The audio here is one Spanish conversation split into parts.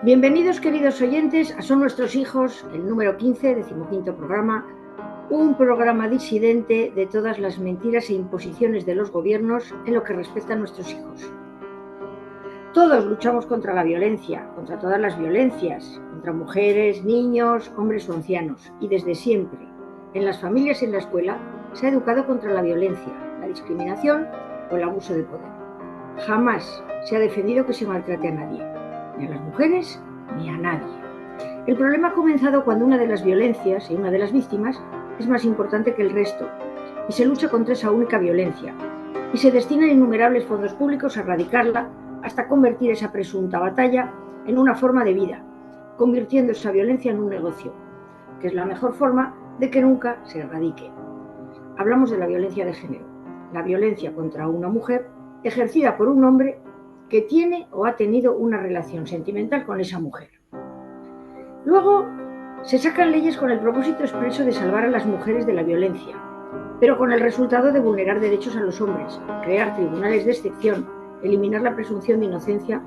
Bienvenidos, queridos oyentes, a Son Nuestros Hijos, el número 15, 15º programa, un programa disidente de todas las mentiras e imposiciones de los gobiernos en lo que respecta a nuestros hijos. Todos luchamos contra la violencia, contra todas las violencias, contra mujeres, niños, hombres o ancianos, y desde siempre, en las familias y en la escuela, se ha educado contra la violencia, la discriminación o el abuso de poder. Jamás se ha defendido que se maltrate a nadie, ni a las mujeres ni a nadie. El problema ha comenzado cuando una de las violencias y una de las víctimas es más importante que el resto, y se lucha contra esa única violencia, y se destinan innumerables fondos públicos a erradicarla hasta convertir esa presunta batalla en una forma de vida, convirtiendo esa violencia en un negocio, que es la mejor forma de que nunca se erradique. Hablamos de la violencia de género, la violencia contra una mujer ejercida por un hombre que tiene o ha tenido una relación sentimental con esa mujer. Luego se sacan leyes con el propósito expreso de salvar a las mujeres de la violencia, pero con el resultado de vulnerar derechos a los hombres, crear tribunales de excepción, eliminar la presunción de inocencia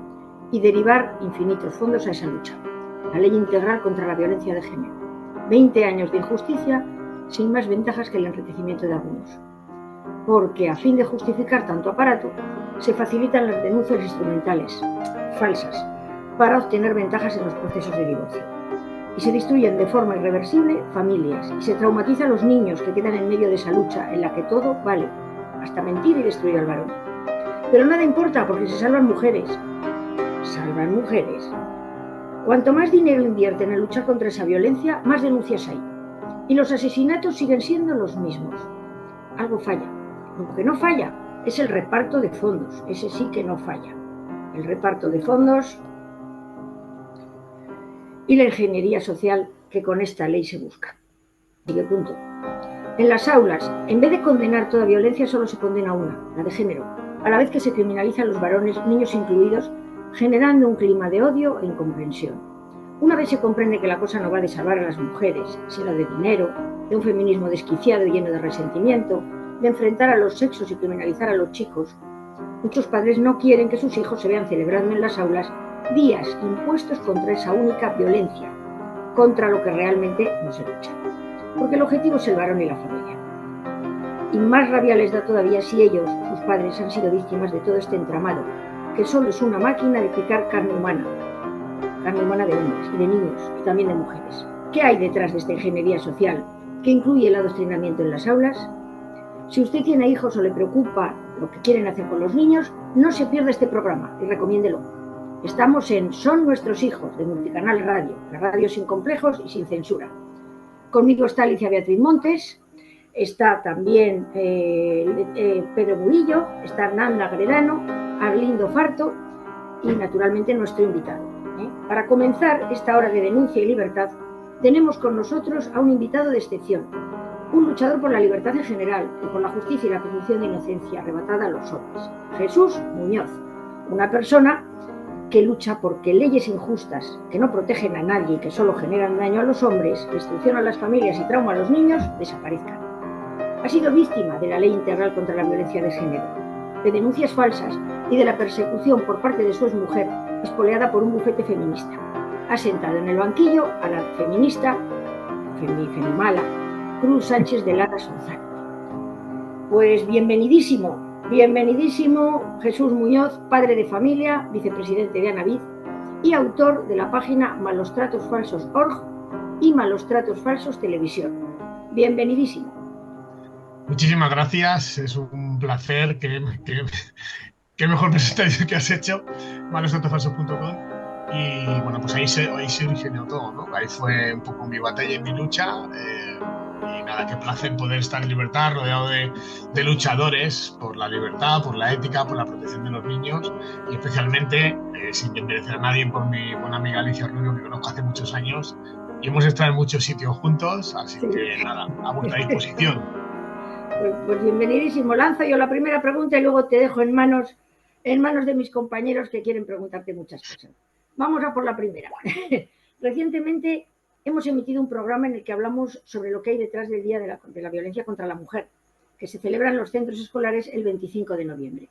y derivar infinitos fondos a esa lucha. La ley integral contra la violencia de género. 20 años de injusticia sin más ventajas que el enriquecimiento de algunos. Porque a fin de justificar tanto aparato, se facilitan las denuncias instrumentales, falsas, para obtener ventajas en los procesos de divorcio. Y se destruyen de forma irreversible familias y se traumatiza a los niños que quedan en medio de esa lucha en la que todo vale, hasta mentir y destruir al varón. Pero nada importa porque se salvan mujeres. Salvan mujeres. Cuanto más dinero invierten en luchar contra esa violencia, más denuncias hay. Y los asesinatos siguen siendo los mismos. Algo falla. Lo que no falla es el reparto de fondos. Ese sí que no falla. El reparto de fondos y la ingeniería social que con esta ley se busca. Sigue punto. En las aulas, en vez de condenar toda violencia, solo se condena una, la de género, a la vez que se criminalizan los varones, niños incluidos, generando un clima de odio e incomprensión. Una vez se comprende que la cosa no va de salvar a las mujeres, sino de dinero, de un feminismo desquiciado y lleno de resentimiento, de enfrentar a los sexos y criminalizar a los chicos, muchos padres no quieren que sus hijos se vean celebrando en las aulas días impuestos contra esa única violencia, contra lo que realmente no se lucha. Porque el objetivo es el varón y la familia. Y más rabia les da todavía si ellos, sus padres, han sido víctimas de todo este entramado, que solo es una máquina de picar carne humana de hombres y de niños y también de mujeres. ¿Qué hay detrás de esta ingeniería social que incluye el adoctrinamiento en las aulas? Si usted tiene hijos o le preocupa lo que quieren hacer con los niños, no se pierda este programa y recomiéndelo. Estamos en Son Nuestros Hijos, de Multicanal Radio, la radio sin complejos y sin censura. Conmigo está Alicia Beatriz Montes, está también Pedro Murillo, está Nanda Gredano, Arlindo Farto y naturalmente nuestro invitado. Para comenzar esta hora de denuncia y libertad, tenemos con nosotros a un invitado de excepción, un luchador por la libertad en general y por la justicia y la presunción de inocencia arrebatada a los hombres, Jesús Muñoz, una persona que lucha porque leyes injustas que no protegen a nadie y que solo generan daño a los hombres, destrucción a las familias y trauma a los niños, desaparezcan. Ha sido víctima de la Ley Integral contra la Violencia de Género, de denuncias falsas y de la persecución por parte de su exmujer, espoleada por un bufete feminista. Ha sentado en el banquillo a la feminista, femimala, Cruz Sánchez de Lara Sonzano. Pues bienvenidísimo Jesús Muñoz, padre de familia, vicepresidente de Anavid y autor de la página malostratosfalsos.org y Malos Tratos Falsos Televisión. Bienvenidísimo. Muchísimas gracias, es un placer. Qué mejor presentación que has hecho, malostratosfalsos.com. Y bueno, pues ahí se originó todo, ¿no? Ahí fue un poco mi batalla y mi lucha. Y nada, qué placer poder estar en libertad, rodeado de luchadores por la libertad, por la ética, por la protección de los niños y especialmente, sin desmerecer a nadie, por mi buena amiga Alicia Rubio, que conozco hace muchos años y hemos estado en muchos sitios juntos, así que nada, a vuestra disposición. Pues bienvenidísimo. Lanzo yo la primera pregunta y luego te dejo en manos de mis compañeros que quieren preguntarte muchas cosas. Vamos a por la primera. Recientemente hemos emitido un programa en el que hablamos sobre lo que hay detrás del Día de la Violencia contra la Mujer, que se celebra en los centros escolares el 25 de noviembre.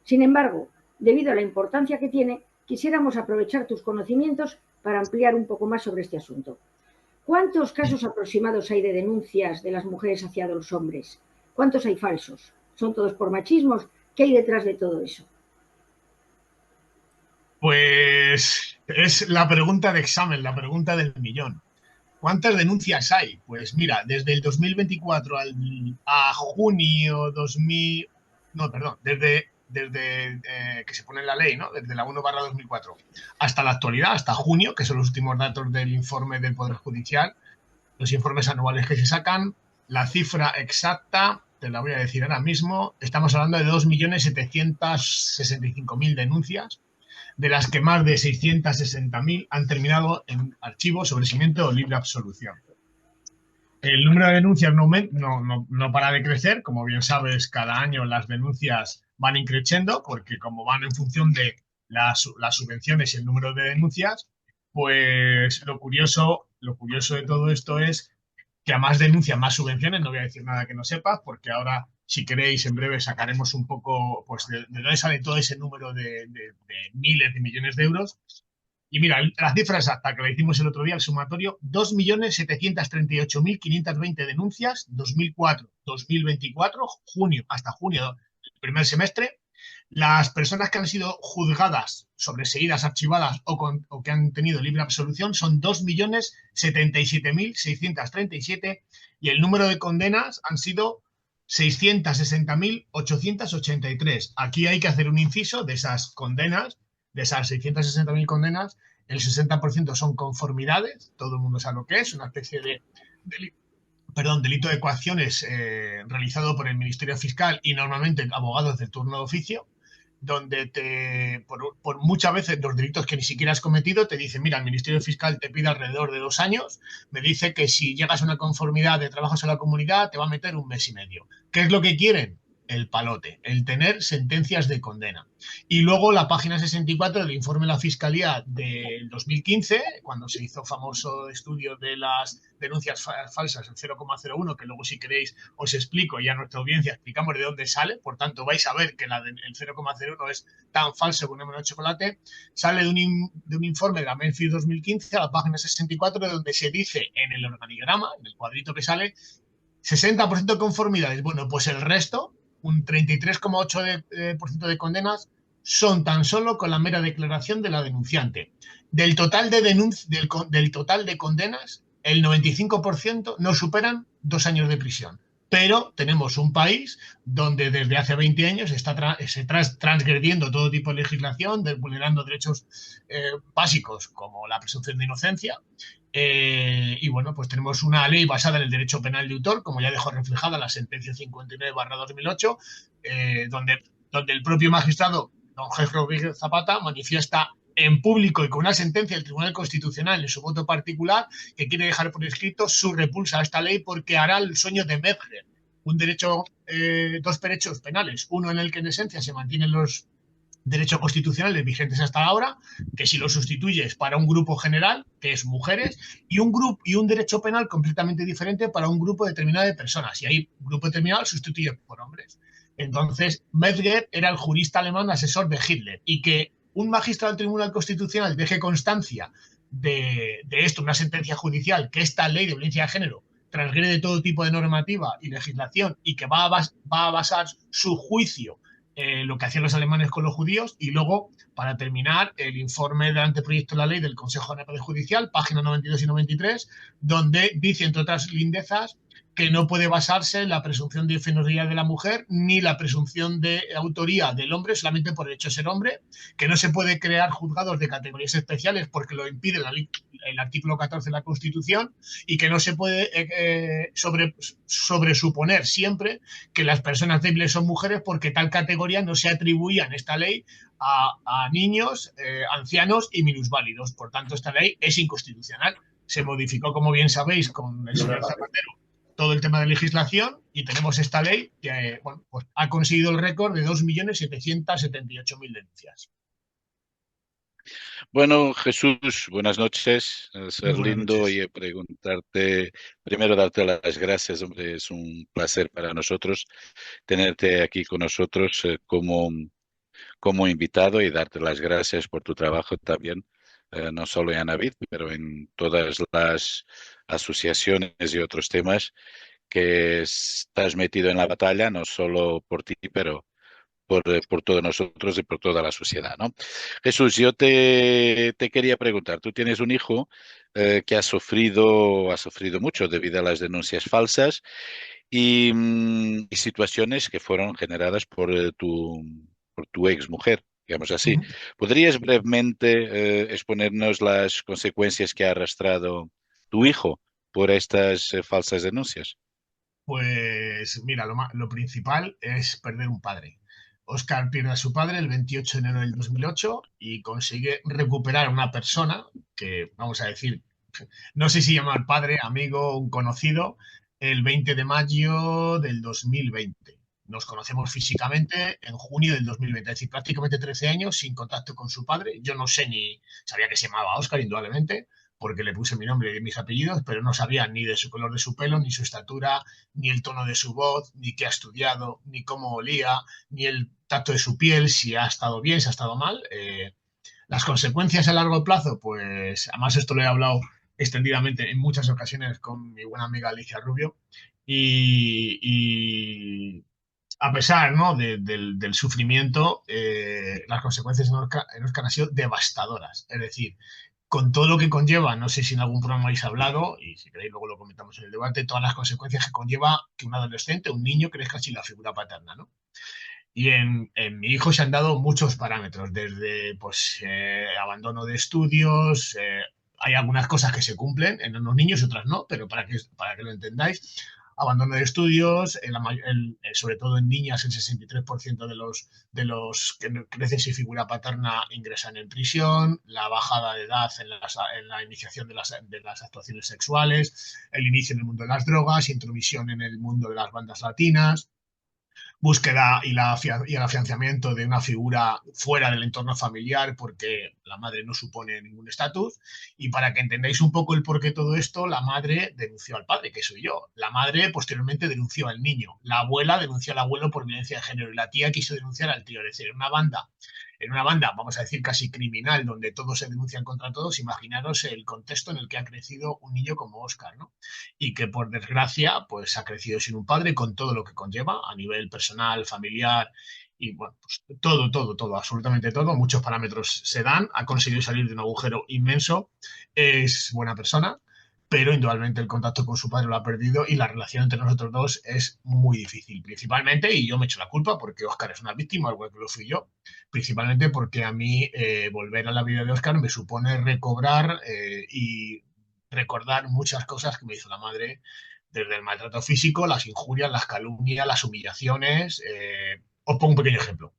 Sin embargo, debido a la importancia que tiene, quisiéramos aprovechar tus conocimientos para ampliar un poco más sobre este asunto. ¿Cuántos casos aproximados hay de denuncias de las mujeres hacia los hombres? ¿Cuántos hay falsos? ¿Son todos por machismos? ¿Qué hay detrás de todo eso? Pues es la pregunta de examen, la pregunta del millón. ¿Cuántas denuncias hay? Pues mira, desde el 2024 a junio 2000, no, perdón, desde que se pone en la ley, ¿no? Desde la 1/2004 hasta la actualidad, hasta junio, que son los últimos datos del informe del Poder Judicial, los informes anuales que se sacan, la cifra exacta, te la voy a decir ahora mismo, estamos hablando de 2.765.000 denuncias, de las que más de 660.000 han terminado en archivo, sobreseimiento o libre absolución. El número de denuncias no para de crecer. Como bien sabes, cada año las denuncias van increciendo porque como van en función de las subvenciones y el número de denuncias, pues lo curioso de todo esto es que a más denuncias, más subvenciones. No voy a decir nada que no sepas, porque ahora, si queréis, en breve sacaremos un poco pues, de dónde sale todo ese número de miles de millones de euros. Y mira, la cifra exacta que la hicimos el otro día, el sumatorio, 2.738.520 denuncias, 2004-2024, junio hasta junio, el primer semestre. Las personas que han sido juzgadas, sobreseídas, archivadas o que han tenido libre absolución son 2.077.637 y el número de condenas han sido 660.883. Aquí hay que hacer un inciso de esas condenas, de esas 660.000 condenas, el 60% son conformidades, todo el mundo sabe lo que es, una especie de delito de coacciones realizado por el Ministerio Fiscal y normalmente abogados de turno de oficio, donde por muchas veces los delitos que ni siquiera has cometido te dicen, mira, el Ministerio Fiscal te pide alrededor de 2 años, me dice que si llegas a una conformidad de trabajos en la comunidad te va a meter 1 mes y medio. ¿Qué es lo que quieren? El palote, el tener sentencias de condena. Y luego la página 64 del informe de la Fiscalía del 2015, cuando se hizo famoso estudio de las denuncias falsas, el 0,01, que luego si queréis os explico y a nuestra audiencia explicamos de dónde sale, por tanto vais a ver que el 0,01 es tan falso como un M de chocolate, sale de un informe de la Memphis 2015 a la página 64, donde se dice en el organigrama, en el cuadrito que sale, 60% de conformidades. Bueno, pues el resto, un 33,8% de condenas, son tan solo con la mera declaración de la denunciante. Del total de condenas, el 95% no superan 2 años de prisión. Pero tenemos un país donde desde hace 20 años se está transgrediendo todo tipo de legislación, vulnerando derechos básicos como la presunción de inocencia. Y bueno, pues tenemos una ley basada en el derecho penal de autor, como ya dejó reflejada la sentencia 59/2008, donde el propio magistrado, don Jorge Rodríguez Zapata, manifiesta en público y con una sentencia del Tribunal Constitucional en su voto particular que quiere dejar por escrito su repulsa a esta ley porque hará el sueño de Metzger, dos derechos penales, uno en el que en esencia se mantienen los derechos constitucionales vigentes hasta ahora, que si lo sustituyes para un grupo general, que es mujeres, y un derecho penal completamente diferente para un grupo determinado de personas. Y ahí, grupo determinado sustituye por hombres. Entonces, Metzger era el jurista alemán asesor de Hitler, y que un magistrado del Tribunal Constitucional deje constancia de esto, una sentencia judicial, que esta ley de violencia de género transgrede todo tipo de normativa y legislación y que va a basar su juicio lo que hacían los alemanes con los judíos. Y luego, para terminar, el informe del anteproyecto de la ley del Consejo General de Judicial, páginas 92 y 93, donde dice, entre otras lindezas, que no puede basarse la presunción de infidelidad de la mujer ni la presunción de autoría del hombre solamente por el hecho de ser hombre, que no se puede crear juzgados de categorías especiales porque lo impide el artículo 14 de la Constitución, y que no se puede sobresuponer siempre que las personas débiles son mujeres porque tal categoría no se atribuía en esta ley a niños, ancianos y minusválidos. Por tanto, esta ley es inconstitucional. Se modificó, como bien sabéis, con el señor Zapatero todo el tema de legislación y tenemos esta ley que pues ha conseguido el récord de 2.778.000 denuncias. Bueno, Jesús, buenas noches. Ser lindo y preguntarte, primero darte las gracias, hombre, es un placer para nosotros tenerte aquí con nosotros como como invitado y darte las gracias por tu trabajo también, no solo en Anabit, pero en todas las asociaciones y otros temas que estás metido en la batalla, no solo por ti, pero por todos nosotros y por toda la sociedad, ¿no? Jesús, yo te quería preguntar, tú tienes un hijo que ha sufrido mucho debido a las denuncias falsas y situaciones que fueron generadas por tu ex mujer, digamos así. Ujú. ¿Podrías brevemente exponernos las consecuencias que ha arrastrado tu hijo por estas falsas denuncias? Pues mira, lo principal es perder un padre. Oscar pierde a su padre el 28 de enero del 2008 y consigue recuperar a una persona que, vamos a decir, no sé si llamar padre, amigo, un conocido, el 20 de mayo del 2020. Nos conocemos físicamente en junio del 2020, es decir, prácticamente 13 años sin contacto con su padre. Yo no sé ni, sabía que se llamaba Oscar, indudablemente, porque le puse mi nombre y mis apellidos, pero no sabía ni de su color de su pelo, ni su estatura, ni el tono de su voz, ni qué ha estudiado, ni cómo olía, ni el tacto de su piel, si ha estado bien, si ha estado mal. Las consecuencias a largo plazo, pues además esto lo he hablado extendidamente en muchas ocasiones con mi buena amiga Alicia Rubio y a pesar, ¿no?, del sufrimiento, las consecuencias en Oscar han sido devastadoras. Es decir, con todo lo que conlleva, no sé si en algún programa habéis hablado, y si queréis luego lo comentamos en el debate, todas las consecuencias que conlleva que un adolescente, un niño, crezca sin la figura paterna, ¿no? Y en mi hijo se han dado muchos parámetros, desde pues, abandono de estudios, hay algunas cosas que se cumplen en los niños, otras no, pero para que lo entendáis, abandono de estudios, sobre todo en niñas, el 63% de los que crecen sin figura paterna ingresan en prisión, la bajada de edad en la iniciación de las actuaciones sexuales, el inicio en el mundo de las drogas, intromisión en el mundo de las bandas latinas, búsqueda y el afianzamiento de una figura fuera del entorno familiar porque la madre no supone ningún estatus. Y para que entendáis un poco el porqué de todo esto, la madre denunció al padre, que soy yo. La madre posteriormente denunció al niño. La abuela denunció al abuelo por violencia de género y la tía quiso denunciar al tío. Es decir, en una banda, vamos a decir, casi criminal, donde todos se denuncian contra todos, imaginaros el contexto en el que ha crecido un niño como Oscar, ¿no? Y que por desgracia, pues ha crecido sin un padre con todo lo que conlleva a nivel personal, familiar y bueno, pues todo, absolutamente todo, muchos parámetros se dan, ha conseguido salir de un agujero inmenso, es buena persona, pero indudablemente el contacto con su padre lo ha perdido y la relación entre nosotros dos es muy difícil, principalmente, y yo me echo la culpa porque Oscar es una víctima, igual que lo fui yo, principalmente porque a mí volver a la vida de Oscar me supone recobrar y recordar muchas cosas que me hizo la madre, desde el maltrato físico, las injurias, las calumnias, las humillaciones. Os pongo un pequeño ejemplo.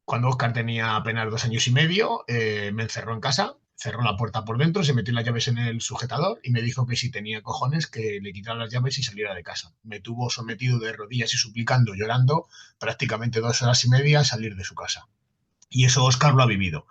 Cuando Oscar tenía apenas 2 años y medio, me encerró en casa, cerró la puerta por dentro, se metió las llaves en el sujetador y me dijo que si tenía cojones que le quitara las llaves y saliera de casa. Me tuvo sometido de rodillas y suplicando, llorando, prácticamente 2 horas y media a salir de su casa. Y eso Oscar lo ha vivido.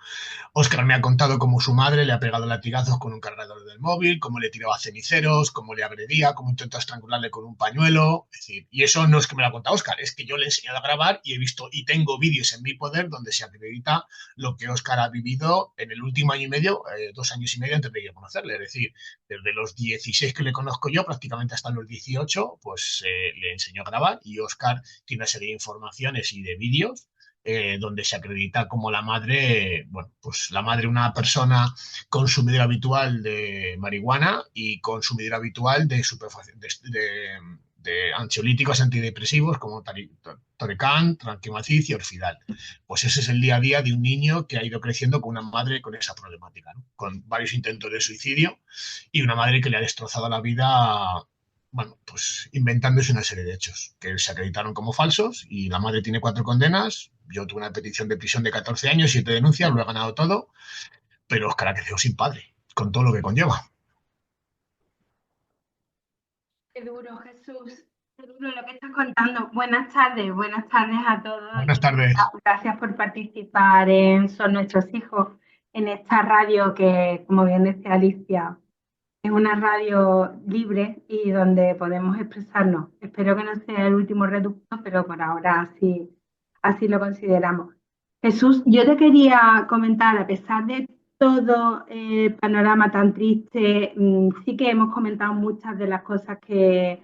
Oscar me ha contado cómo su madre le ha pegado latigazos con un cargador del móvil, cómo le tiraba ceniceros, cómo le agredía, cómo intentó estrangularle con un pañuelo. Es decir, y eso no es que me lo ha contado Oscar, es que yo le he enseñado a grabar y he visto y tengo vídeos en mi poder donde se acredita lo que Oscar ha vivido en el último año y medio, 2 años y medio antes de yo conocerle. Es decir, desde los 16 que le conozco yo, prácticamente hasta los 18, pues le enseñó a grabar y Oscar tiene una serie de informaciones y de vídeos donde se acredita como la madre, bueno, pues la madre una persona consumidora habitual de marihuana y consumidora habitual de, de ansiolíticos antidepresivos como Torecan, Tranquimacid y Orfidal. Pues ese es el día a día de un niño que ha ido creciendo con una madre con esa problemática, ¿no? Con varios intentos de suicidio y una madre que le ha destrozado la vida, bueno, pues inventándose una serie de hechos que se acreditaron como falsos y la madre tiene 4 condenas. Yo tuve una petición de prisión de 14 años, 7 denuncias, lo he ganado todo, pero Oscar ha crecido sin padre, con todo lo que conlleva. Qué duro, Jesús. Qué duro lo que estás contando. Buenas tardes a todos Buenas y tardes. gracias por participar en Son Nuestros Hijos, en esta radio que, como bien decía Alicia, es una radio libre y donde podemos expresarnos. Espero que no sea el último reducto, pero por ahora así lo consideramos. Jesús, yo te quería comentar, a pesar de todo el panorama tan triste, sí que hemos comentado muchas de las cosas que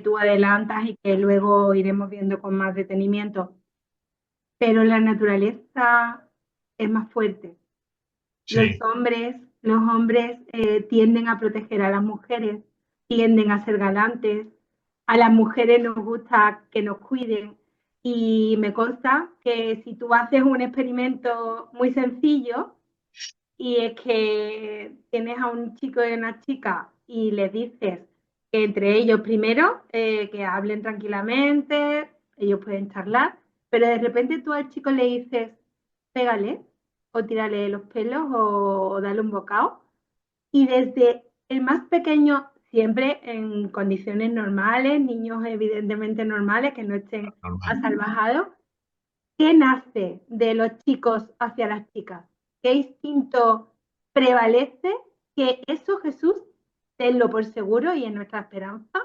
tú adelantas y que luego iremos viendo con más detenimiento, pero la naturaleza es más fuerte. Sí, Los hombres tienden a proteger a las mujeres, tienden a ser galantes, a las mujeres nos gusta que nos cuiden y me consta que si tú haces un experimento muy sencillo y es que tienes a un chico y una chica y les dices que entre ellos primero que hablen tranquilamente, ellos pueden charlar, pero de repente tú al chico le dices, pégale o tírale los pelos o dale un bocado y desde el más pequeño, siempre en condiciones normales, niños evidentemente normales, que no estén normal. asalvajados, ¿qué nace de los chicos hacia las chicas? ¿Qué instinto prevalece? Que eso, Jesús, tenlo por seguro y en nuestra esperanza,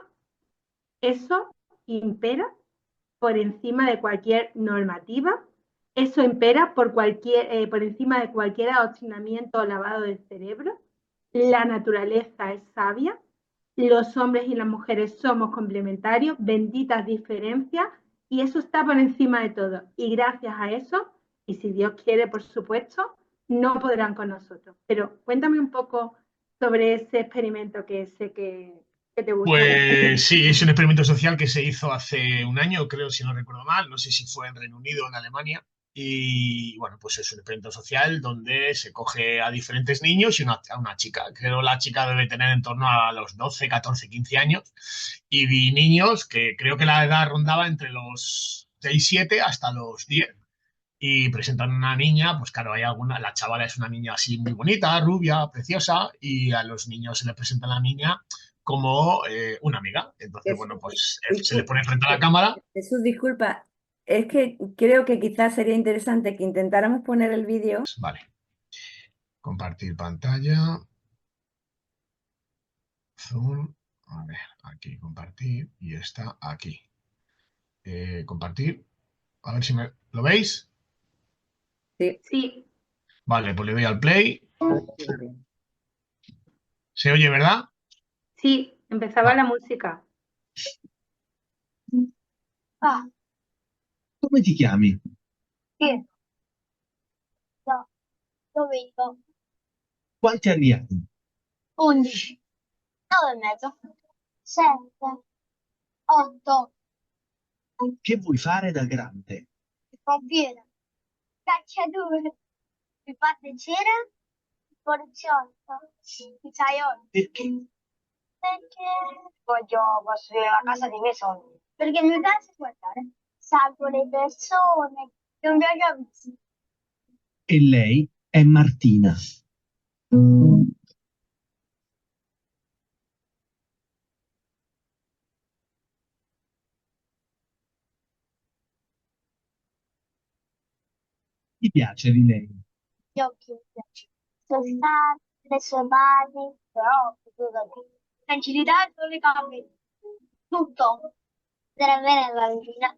eso impera por encima de cualquier normativa, eso impera por encima de cualquier adoctrinamiento o lavado del cerebro. La naturaleza es sabia, los hombres y las mujeres somos complementarios, benditas diferencias, y eso está por encima de todo. Y gracias a eso, y si Dios quiere, por supuesto, no podrán con nosotros. Pero cuéntame un poco sobre ese experimento que sé que te gusta mucho. Pues sí, es un experimento social que se hizo hace un año, creo, si no recuerdo mal. No sé si fue en Reino Unido o en Alemania. Y bueno, pues es un experimento social donde se coge a diferentes niños y a una chica. Creo la chica debe tener en torno a los 12, 14, 15 años. Y vi niños que creo que la edad rondaba entre los 6, 7 hasta los 10. Y presentan una niña, pues claro, hay alguna, la chavala es una niña así muy bonita, rubia, preciosa, y a los niños se les presenta a la niña como una amiga. Entonces, Jesús, bueno, pues se les discul- pone frente a la cámara. Jesús, disculpa, es que creo que quizás sería interesante que intentáramos poner el vídeo. Pues, vale, compartir pantalla, zoom, a ver, aquí compartir, y está aquí. Compartir, a ver si me... ¿Lo veis? Sí, Sí, Vale, pues le doy al play. a ver si va bien. ¿Se oye, verdad? sí, empezaba Vale. la música. Ah, Come ti chiami? che? No, dove io? Quanti anni hai? 11, 9 e mezzo, 7, 8, Che vuoi fare da grande? il pompiere, cacciatore, il pasticcere, il poliziotto, il pizzaiolo. Perché? Perché voglio costruire la casa dei miei sogni. Perché mi piace guardare. Salvo le persone, non piace visto. E lei è Martina. Ti piace di lei? Gli occhi mi piacciono. Soltanto le sue mani, però figurati. Tranquillità sulle gambe. Tutto. Andrà bene la vita.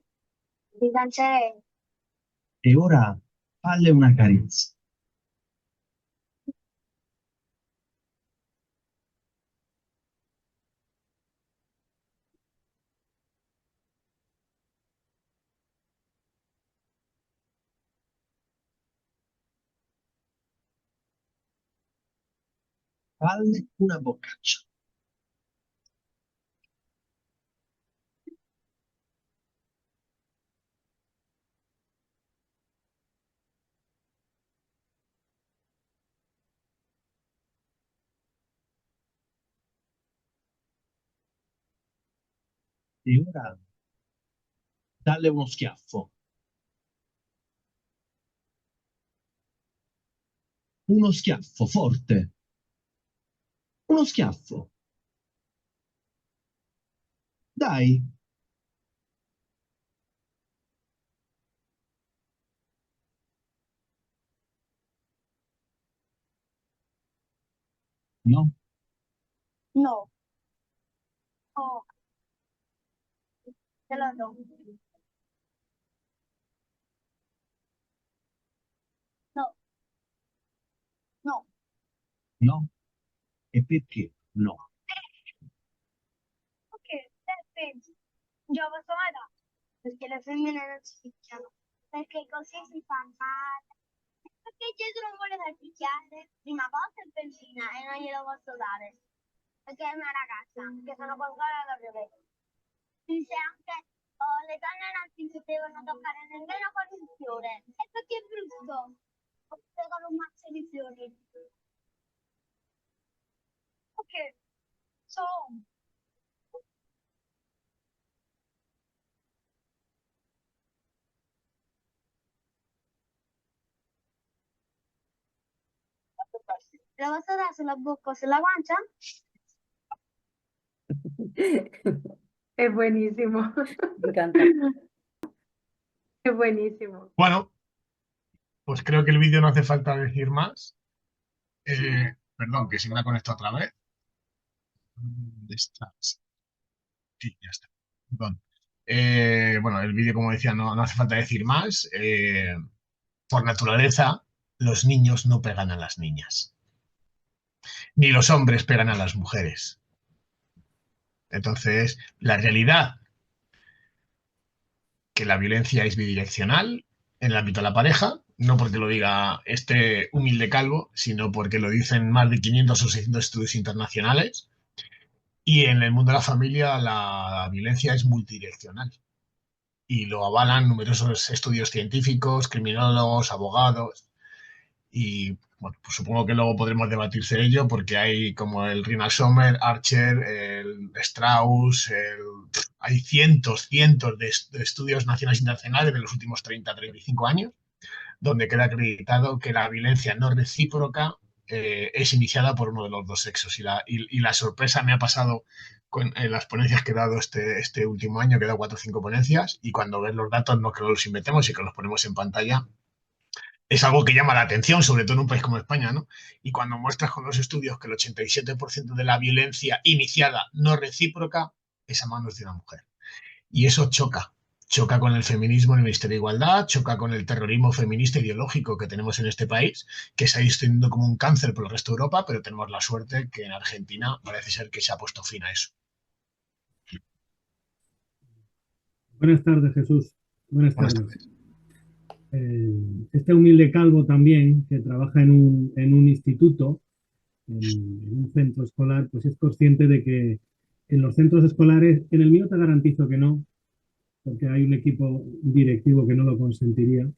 Ti cancerei. E ora falle una carezza. Falle una boccaccia. E ora dalle uno schiaffo. Uno schiaffo forte. Uno schiaffo. Dai. No? No. Oh, te lo do. No? E perché no? Ok, perfetto. Io posso mai dare, perché le femmine non si picchiano, perché così si fa male. Perché Gesù non vuole far picchiare? Prima cosa è benzina e non glielo posso dare, perché è una ragazza, che sono contraria alla violenza. Dice anche, oh, le donne non si devono toccare nemmeno con il fiore, e perché è brutto, oppure con un mazzo di fiori. Ok, so, lo posso dare sulla bocca o sulla guancia? Es buenísimo. Me encanta. Es buenísimo. Bueno, pues creo que el vídeo no hace falta decir más. Perdón, que se me ha conectado otra vez. ¿Dónde estás? Sí, ya está. Perdón. Bueno, el vídeo, como decía, no hace falta decir más. Por naturaleza, los niños no pegan a las niñas, ni los hombres pegan a las mujeres. Entonces, la realidad que la violencia es bidireccional en el ámbito de la pareja, no porque lo diga este humilde calvo, sino porque lo dicen más de 500 o 600 estudios internacionales. Y en el mundo de la familia la violencia es multidireccional. Y lo avalan numerosos estudios científicos, criminólogos, abogados. Y bueno, pues supongo que luego podremos debatir de ello porque hay como el Rinal Sommer, Archer, el Strauss, hay cientos de estudios nacionales e internacionales de los últimos 35 años donde queda acreditado que la violencia no recíproca es iniciada por uno de los dos sexos. Y la sorpresa me ha pasado en las ponencias que he dado este último año, que he dado 4 o 5 ponencias, y cuando ves los datos no que los inventemos y que los ponemos en pantalla, es algo que llama la atención, sobre todo en un país como España, ¿no? Y cuando muestras con los estudios que el 87% de la violencia iniciada no recíproca es a manos de una mujer. Y eso choca. Choca con el feminismo en el Ministerio de Igualdad, choca con el terrorismo feminista ideológico que tenemos en este país, que se ha ido extendiendo como un cáncer por el resto de Europa, pero tenemos la suerte que en Argentina parece ser que se ha puesto fin a eso. Buenas tardes, Jesús. Buenas Buenas tardes. tardes. Este humilde calvo también, que trabaja en un instituto, en un centro escolar, pues es consciente de que en los centros escolares, en el mío te garantizo que no, porque hay un equipo directivo que no lo consentiría.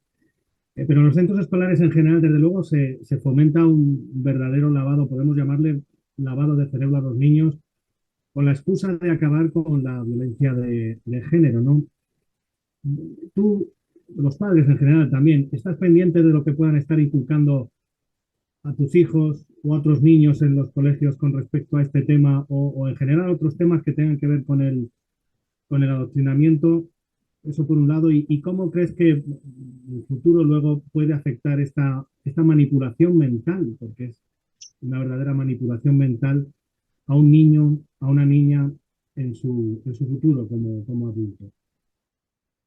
Pero en los centros escolares en general, desde luego, se fomenta un verdadero lavado, podemos llamarle lavado de cerebro a los niños, con la excusa de acabar con la violencia de género, ¿no? Tú, los padres en general también, ¿estás pendiente de lo que puedan estar inculcando a tus hijos o a otros niños en los colegios con respecto a este tema o en general otros temas que tengan que ver con el adoctrinamiento? Eso por un lado. ¿Y cómo crees que el futuro luego puede afectar esta manipulación mental? Porque es una verdadera manipulación mental a un niño, a una niña en su futuro como adulto.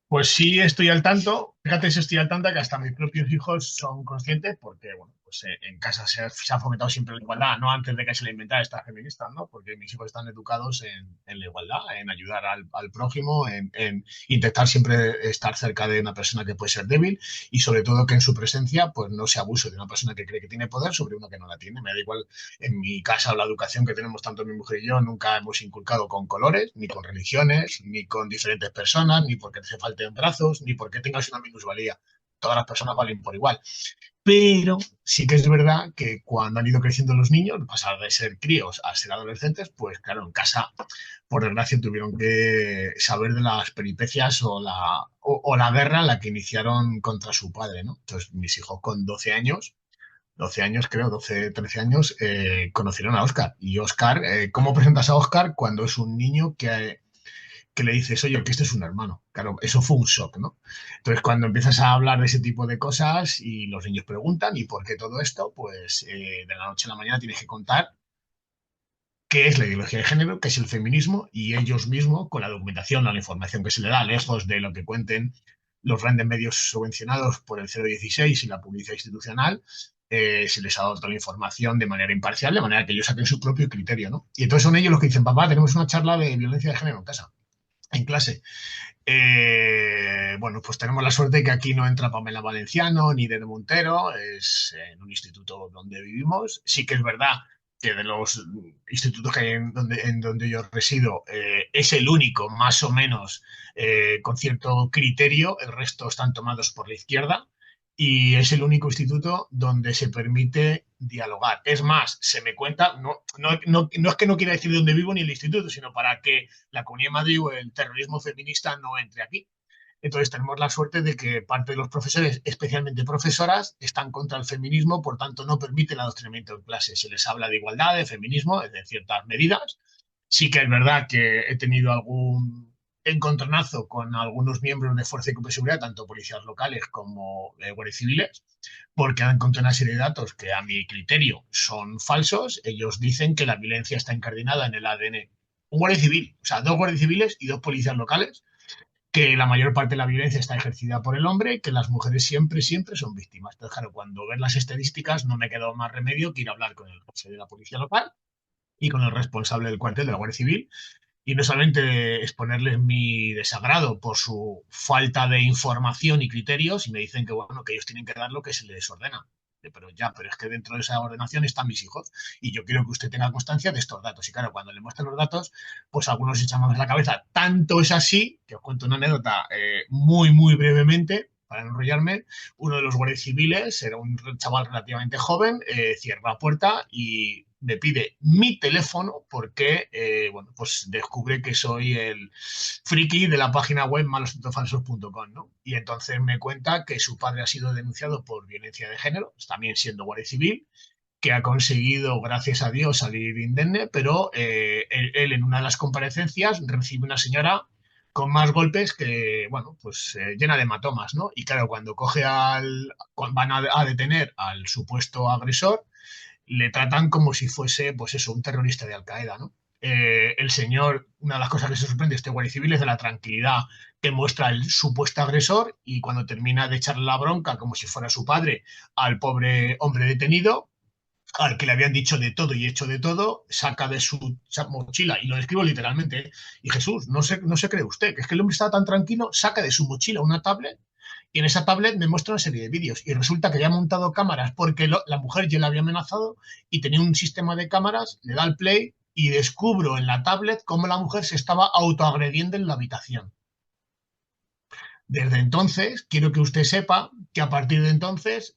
Pues sí estoy al tanto, fíjate si estoy al tanto que hasta mis propios hijos son conscientes porque, bueno, pues en casa se ha fomentado siempre la igualdad, no antes de que se la inventara esta feminista, ¿no? Porque mis hijos están educados en la igualdad, en ayudar al prójimo, en intentar siempre estar cerca de una persona que puede ser débil y sobre todo que en su presencia pues no se abuse de una persona que cree que tiene poder sobre uno que no la tiene. Me da igual, en mi casa la educación que tenemos tanto mi mujer y yo, nunca hemos inculcado con colores, ni con religiones, ni con diferentes personas, ni porque te falten brazos, ni porque tengas una minusvalía. Todas las personas valen por igual. Pero sí que es verdad que cuando han ido creciendo los niños, pasar de ser críos a ser adolescentes, pues claro, en casa, por desgracia, tuvieron que saber de las peripecias o la guerra en la que iniciaron contra su padre, ¿no? Entonces, mis hijos con 12 años creo, 12, 13 años, conocieron a Óscar. Y Óscar, ¿cómo presentas a Óscar cuando es un niño que le dices, oye, que este es un hermano? Claro, eso fue un shock, ¿no? Entonces, cuando empiezas a hablar de ese tipo de cosas y los niños preguntan, ¿y por qué todo esto? Pues de la noche a la mañana tienes que contar qué es la ideología de género, qué es el feminismo, y ellos mismos, con la documentación o la información que se le da, lejos de lo que cuenten los grandes medios subvencionados por el 016 y la publicidad institucional, se les ha dado toda la información de manera imparcial, de manera que ellos saquen su propio criterio, ¿no? Y entonces son ellos los que dicen, papá, tenemos una charla de violencia de género en casa, en clase. Bueno, pues tenemos la suerte de que aquí no entra Pamela Valenciano ni Irene Montero, es en un instituto donde vivimos. Sí que es verdad que de los institutos que hay en donde yo resido, es el único, más o menos, con cierto criterio. El resto están tomados por la izquierda y es el único instituto donde se permite dialogar. Es más, se me cuenta, no es que no quiera decir dónde vivo ni el instituto, sino para que la Comunidad de Madrid o el terrorismo feminista no entre aquí. Entonces tenemos la suerte de que parte de los profesores, especialmente profesoras, están contra el feminismo, por tanto no permiten el adoctrinamiento en clase. Se les habla de igualdad, de feminismo, de ciertas medidas. Sí que es verdad que he tenido algún encontronazo con algunos miembros de Fuerza y Cuerpo de Seguridad, tanto policías locales como guardias civiles, porque han encontrado una serie de datos que a mi criterio son falsos. Ellos dicen que la violencia está incardinada en el ADN. Un guardia civil, o sea, 2 guardias civiles y 2 policías locales, que la mayor parte de la violencia está ejercida por el hombre, que las mujeres siempre son víctimas. Entonces, claro, cuando ves las estadísticas no me quedó más remedio que ir a hablar con el jefe de la policía local y con el responsable del cuartel de la Guardia Civil, y no solamente exponerles mi desagrado por su falta de información y criterios, y me dicen que, bueno, que ellos tienen que dar lo que se les ordena. Pero es que dentro de esa ordenación están mis hijos y yo quiero que usted tenga constancia de estos datos. Y claro, cuando le muestran los datos, pues algunos se echan manos a la cabeza. Tanto es así, que os cuento una anécdota muy brevemente, para no enrollarme. Uno de los guardias civiles, era un chaval relativamente joven, cierra la puerta y me pide mi teléfono porque, bueno, pues descubre que soy el friki de la página web malosdatosfalsos.com, ¿no? Y entonces me cuenta que su padre ha sido denunciado por violencia de género, también siendo guardia civil, que ha conseguido, gracias a Dios, salir indemne, pero él en una de las comparecencias recibe una señora con más golpes que, bueno, pues llena de hematomas, ¿no? Y claro, cuando van a detener al supuesto agresor, le tratan como si fuese, pues eso, un terrorista de Al-Qaeda, ¿no? El señor, una de las cosas que se sorprende este guardia civil es de la tranquilidad que muestra el supuesto agresor, y cuando termina de echarle la bronca como si fuera su padre al pobre hombre detenido, al que le habían dicho de todo y hecho de todo, saca de su mochila, y lo describo literalmente, y Jesús, no se cree usted, que es que el hombre estaba tan tranquilo, saca de su mochila una tablet, y en esa tablet me muestra una serie de vídeos, y resulta que había montado cámaras porque la mujer ya le había amenazado y tenía un sistema de cámaras, le da el play y descubro en la tablet cómo la mujer se estaba autoagrediendo en la habitación. Desde entonces, quiero que usted sepa que a partir de entonces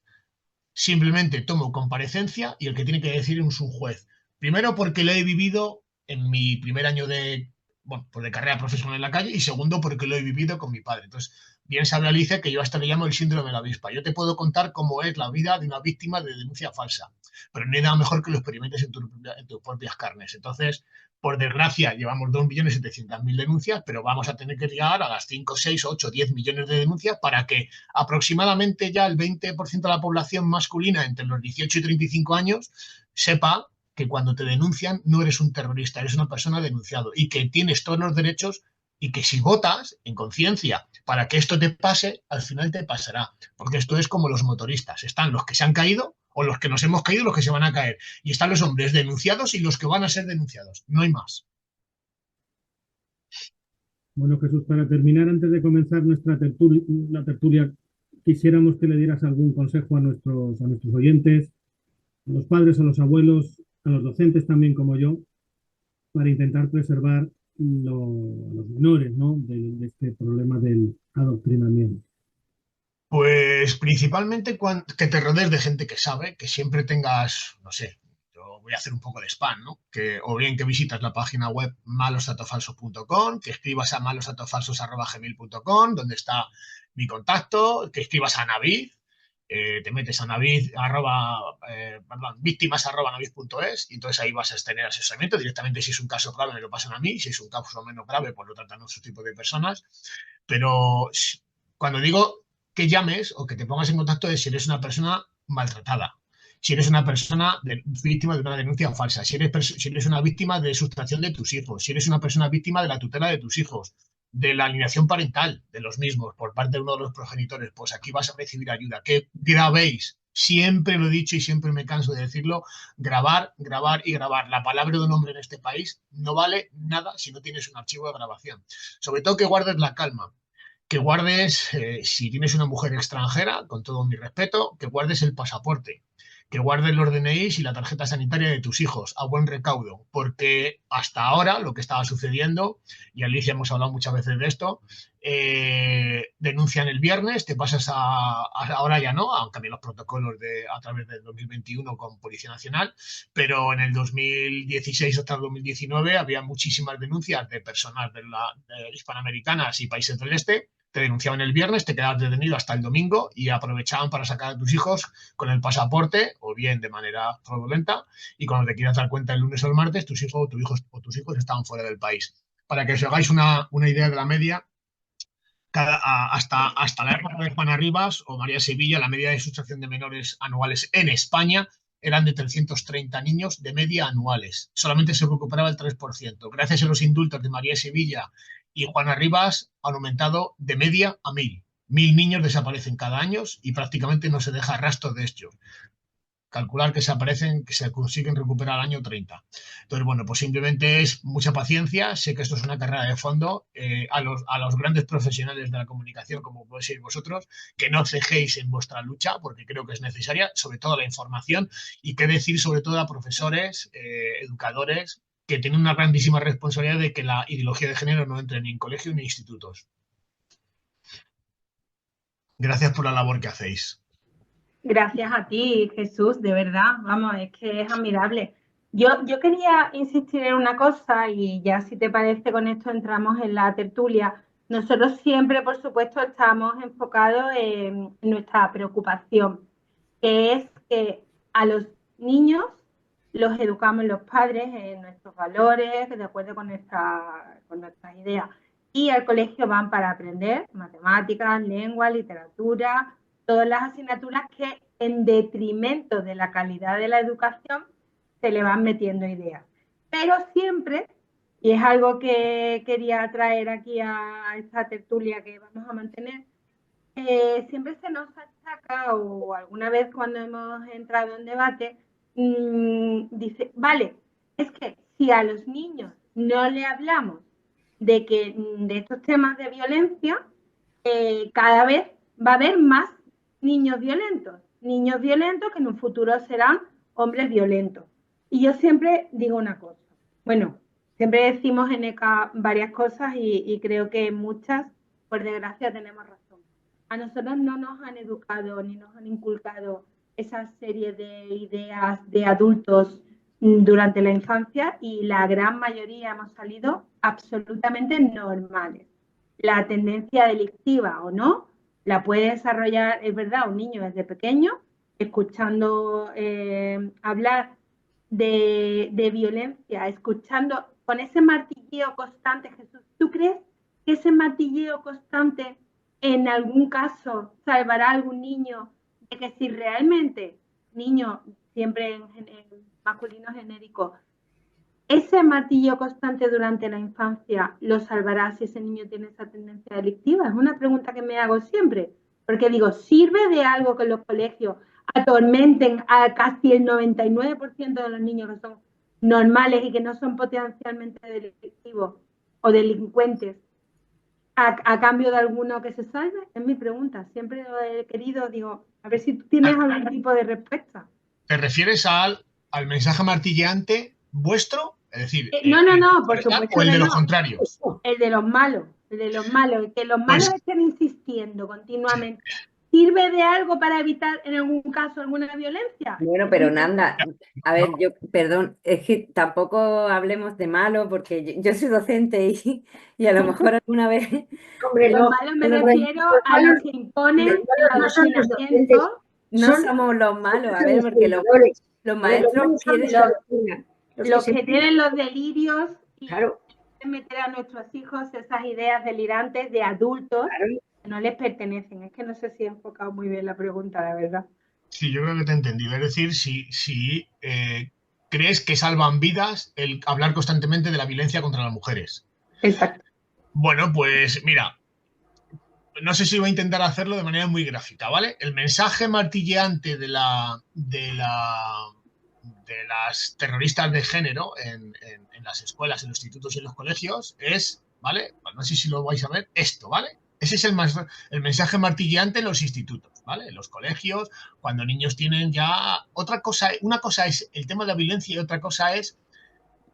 simplemente tomo comparecencia y el que tiene que decir es un juez. Primero porque lo he vivido en mi primer año de, bueno, pues de carrera profesional en la calle, y segundo porque lo he vivido con mi padre. Entonces, bien sabe Alicia que yo hasta le llamo el síndrome de la avispa. Yo te puedo contar cómo es la vida de una víctima de denuncia falsa, pero no hay nada mejor que lo experimentes en tus propias carnes. Entonces, por desgracia, llevamos 2.700.000 denuncias, pero vamos a tener que llegar a las 5, 6, 8, 10 millones de denuncias para que aproximadamente ya el 20% de la población masculina entre los 18 y 35 años sepa que cuando te denuncian no eres un terrorista, eres una persona denunciado y que tienes todos los derechos, y que si votas en conciencia para que esto te pase, al final te pasará. Porque esto es como los motoristas. Están los que se han caído, o los que nos hemos caído, los que se van a caer. Y están los hombres denunciados y los que van a ser denunciados. No hay más. Bueno, Jesús, para terminar, antes de comenzar la tertulia, quisiéramos que le dieras algún consejo a nuestros oyentes, a los padres, a los abuelos, a los docentes también como yo, para intentar preservar los menores, ¿no?, de este problema del adoctrinamiento. Pues principalmente que te rodees de gente que sabe, que siempre tengas, no sé, yo voy a hacer un poco de spam, ¿no? O bien que visitas la página web malosdatosfalsos.com, que escribas a malosdatosfalsos@gmail.com, donde está mi contacto, que escribas a Navid, te metes a Navid, víctimas@navid.es, y entonces ahí vas a tener asesoramiento directamente. Si es un caso grave me lo pasan a mí, si es un caso menos grave pues lo tratan otro tipo de personas. Pero cuando digo que llames o que te pongas en contacto es si eres una persona maltratada, si eres una persona víctima de una denuncia falsa, si eres una víctima de sustracción de tus hijos, si eres una persona víctima de la tutela de tus hijos, de la alienación parental de los mismos por parte de uno de los progenitores, pues aquí vas a recibir ayuda. ¿Qué grabéis siempre lo he dicho y siempre me canso de decirlo, grabar, grabar y grabar. La palabra de un hombre en este país no vale nada si no tienes un archivo de grabación. Sobre todo que guardes la calma, que guardes, si tienes una mujer extranjera, con todo mi respeto, que guardes el pasaporte, que guardes los DNIs y la tarjeta sanitaria de tus hijos a buen recaudo, porque hasta ahora lo que estaba sucediendo, y Alicia hemos hablado muchas veces de esto, denuncian el viernes, te pasas ahora ya no, han cambiado los protocolos a través del 2021 con Policía Nacional, pero en el 2016 hasta el 2019 había muchísimas denuncias de personas de hispanoamericanas y países del este. Te denunciaban el viernes, te quedabas detenido hasta el domingo y aprovechaban para sacar a tus hijos con el pasaporte o bien de manera fraudulenta, y cuando te quieras dar cuenta el lunes o el martes, tus hijos o tus hijos estaban fuera del país. Para que os hagáis una idea de la media, hasta la época de Juana Rivas o María Sevilla, la media de sustracción de menores anuales en España eran de 330 niños de media anuales. Solamente se recuperaba el 3%. Gracias a los indultos de María Sevilla y Juana Rivas han aumentado de media a 1.000. 1.000 niños desaparecen cada año y prácticamente no se deja rastro de ellos. Calcular que se consiguen recuperar al año 30. Entonces, bueno, pues simplemente es mucha paciencia. Sé que esto es una carrera de fondo. A los grandes profesionales de la comunicación, como podéis ser vosotros, que no cejéis en vuestra lucha, porque creo que es necesaria, sobre todo la información, y qué decir sobre todo a profesores, educadores, que tienen una grandísima responsabilidad de que la ideología de género no entre ni en colegios ni en institutos. Gracias por la labor que hacéis. Gracias a ti, Jesús, de verdad, vamos, es que es admirable. Yo quería insistir en una cosa, y ya si te parece con esto entramos en la tertulia. Nosotros siempre, por supuesto, estamos enfocados en nuestra preocupación, que es que a los niños los educamos los padres en nuestros valores, de acuerdo con nuestras ideas. Y al colegio van para aprender matemáticas, lengua, literatura, todas las asignaturas que en detrimento de la calidad de la educación se le van metiendo ideas. Pero siempre, y es algo que quería traer aquí a esta tertulia que vamos a mantener, siempre se nos achaca, o alguna vez cuando hemos entrado en debate, dice, vale, es que si a los niños no le hablamos de estos temas de violencia, cada vez va a haber más niños violentos que en un futuro serán hombres violentos. Y yo siempre digo una cosa, bueno, siempre decimos en ECA varias cosas y creo que muchas, por desgracia, tenemos razón. A nosotros no nos han educado ni nos han inculcado esa serie de ideas de adultos durante la infancia, y la gran mayoría hemos salido absolutamente normales. La tendencia delictiva o no la puede desarrollar, es verdad, un niño desde pequeño, escuchando hablar de violencia, escuchando con ese martilleo constante. Jesús, ¿tú crees que ese martilleo constante en algún caso salvará a algún niño de que si realmente, niño siempre en masculino genérico, ese martillo constante durante la infancia lo salvará si ese niño tiene esa tendencia delictiva? Es una pregunta que me hago siempre, porque digo, ¿sirve de algo que los colegios atormenten a casi el 99% de los niños que son normales y que no son potencialmente delictivos o delincuentes a cambio de alguno que se salve? Es mi pregunta, siempre lo he querido, digo, a ver si tú tienes algún tipo de respuesta. ¿Te refieres al mensaje martilleante vuestro? Es decir, no, por supuesto, o el de los no. contrarios. El de los malos, que los malos estén insistiendo continuamente. ¿Sirve de algo para evitar en algún caso alguna violencia? Bueno, pero Nanda, a ver, perdón, es que tampoco hablemos de malo, porque yo soy docente y a lo mejor alguna vez... Hombre, los malos me refiero a los que imponen el adoctrinamiento. No somos los malos, a ver, porque los maestros quieren... Los que tienen los delirios y quieren meter a nuestros hijos esas ideas delirantes de adultos que no les pertenecen. Es que no sé si he enfocado muy bien la pregunta, la verdad. Sí, yo creo que te he entendido. Es decir, si crees que salvan vidas el hablar constantemente de la violencia contra las mujeres. Exacto. Bueno, pues mira, no sé si voy a intentar hacerlo de manera muy gráfica, ¿vale? El mensaje martilleante de las terroristas de género en las escuelas, en los institutos y en los colegios es, ¿vale? No sé si lo vais a ver, esto, ¿vale? Ese es el mensaje martilleante en los institutos, ¿vale? En los colegios, cuando niños tienen ya... Una cosa es el tema de la violencia y otra cosa es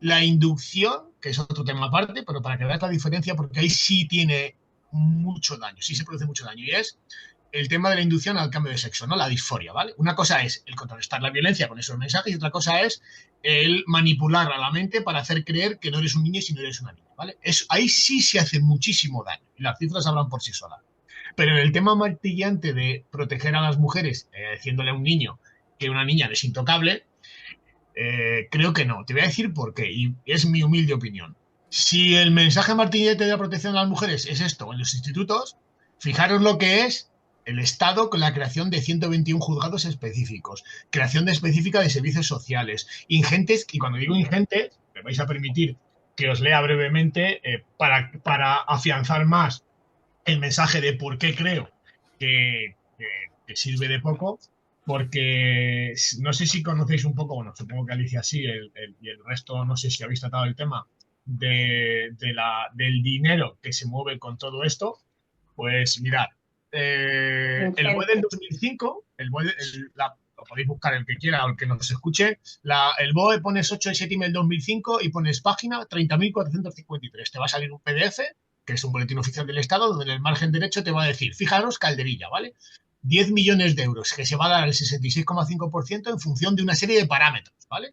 la inducción, que es otro tema aparte, pero para que veas la diferencia, porque ahí sí tiene mucho daño, sí se produce mucho daño, y es el tema de la inducción al cambio de sexo, ¿no? La disforia, ¿vale? Una cosa es el contrarrestar la violencia con esos mensajes y otra cosa es el manipular a la mente para hacer creer que no eres un niño sino eres una niña, ¿vale? Ahí sí se hace muchísimo daño y las cifras hablan por sí solas. Pero en el tema martillante de proteger a las mujeres, diciéndole a un niño que una niña es intocable, creo que no. Te voy a decir por qué, y es mi humilde opinión. Si el mensaje martillete de la protección de las mujeres es esto en los institutos, fijaros lo que es el Estado con la creación de 121 juzgados específicos, creación específica de servicios sociales, ingentes, y cuando digo ingentes, me vais a permitir que os lea brevemente para afianzar más el mensaje de por qué creo que sirve de poco, porque no sé si conocéis un poco, bueno, supongo que Alicia sí, y el resto no sé si habéis tratado el tema del dinero que se mueve con todo esto. Pues mirad, el BOE del 2005, lo podéis buscar el que quiera o el que nos escuche, el BOE pones 8 de séptimo del 2005 y pones página 30.453. Te va a salir un PDF, que es un boletín oficial del Estado, donde en el margen derecho te va a decir, fijaros, calderilla, ¿vale? 10 millones de euros, que se va a dar el 66,5% en función de una serie de parámetros, ¿vale?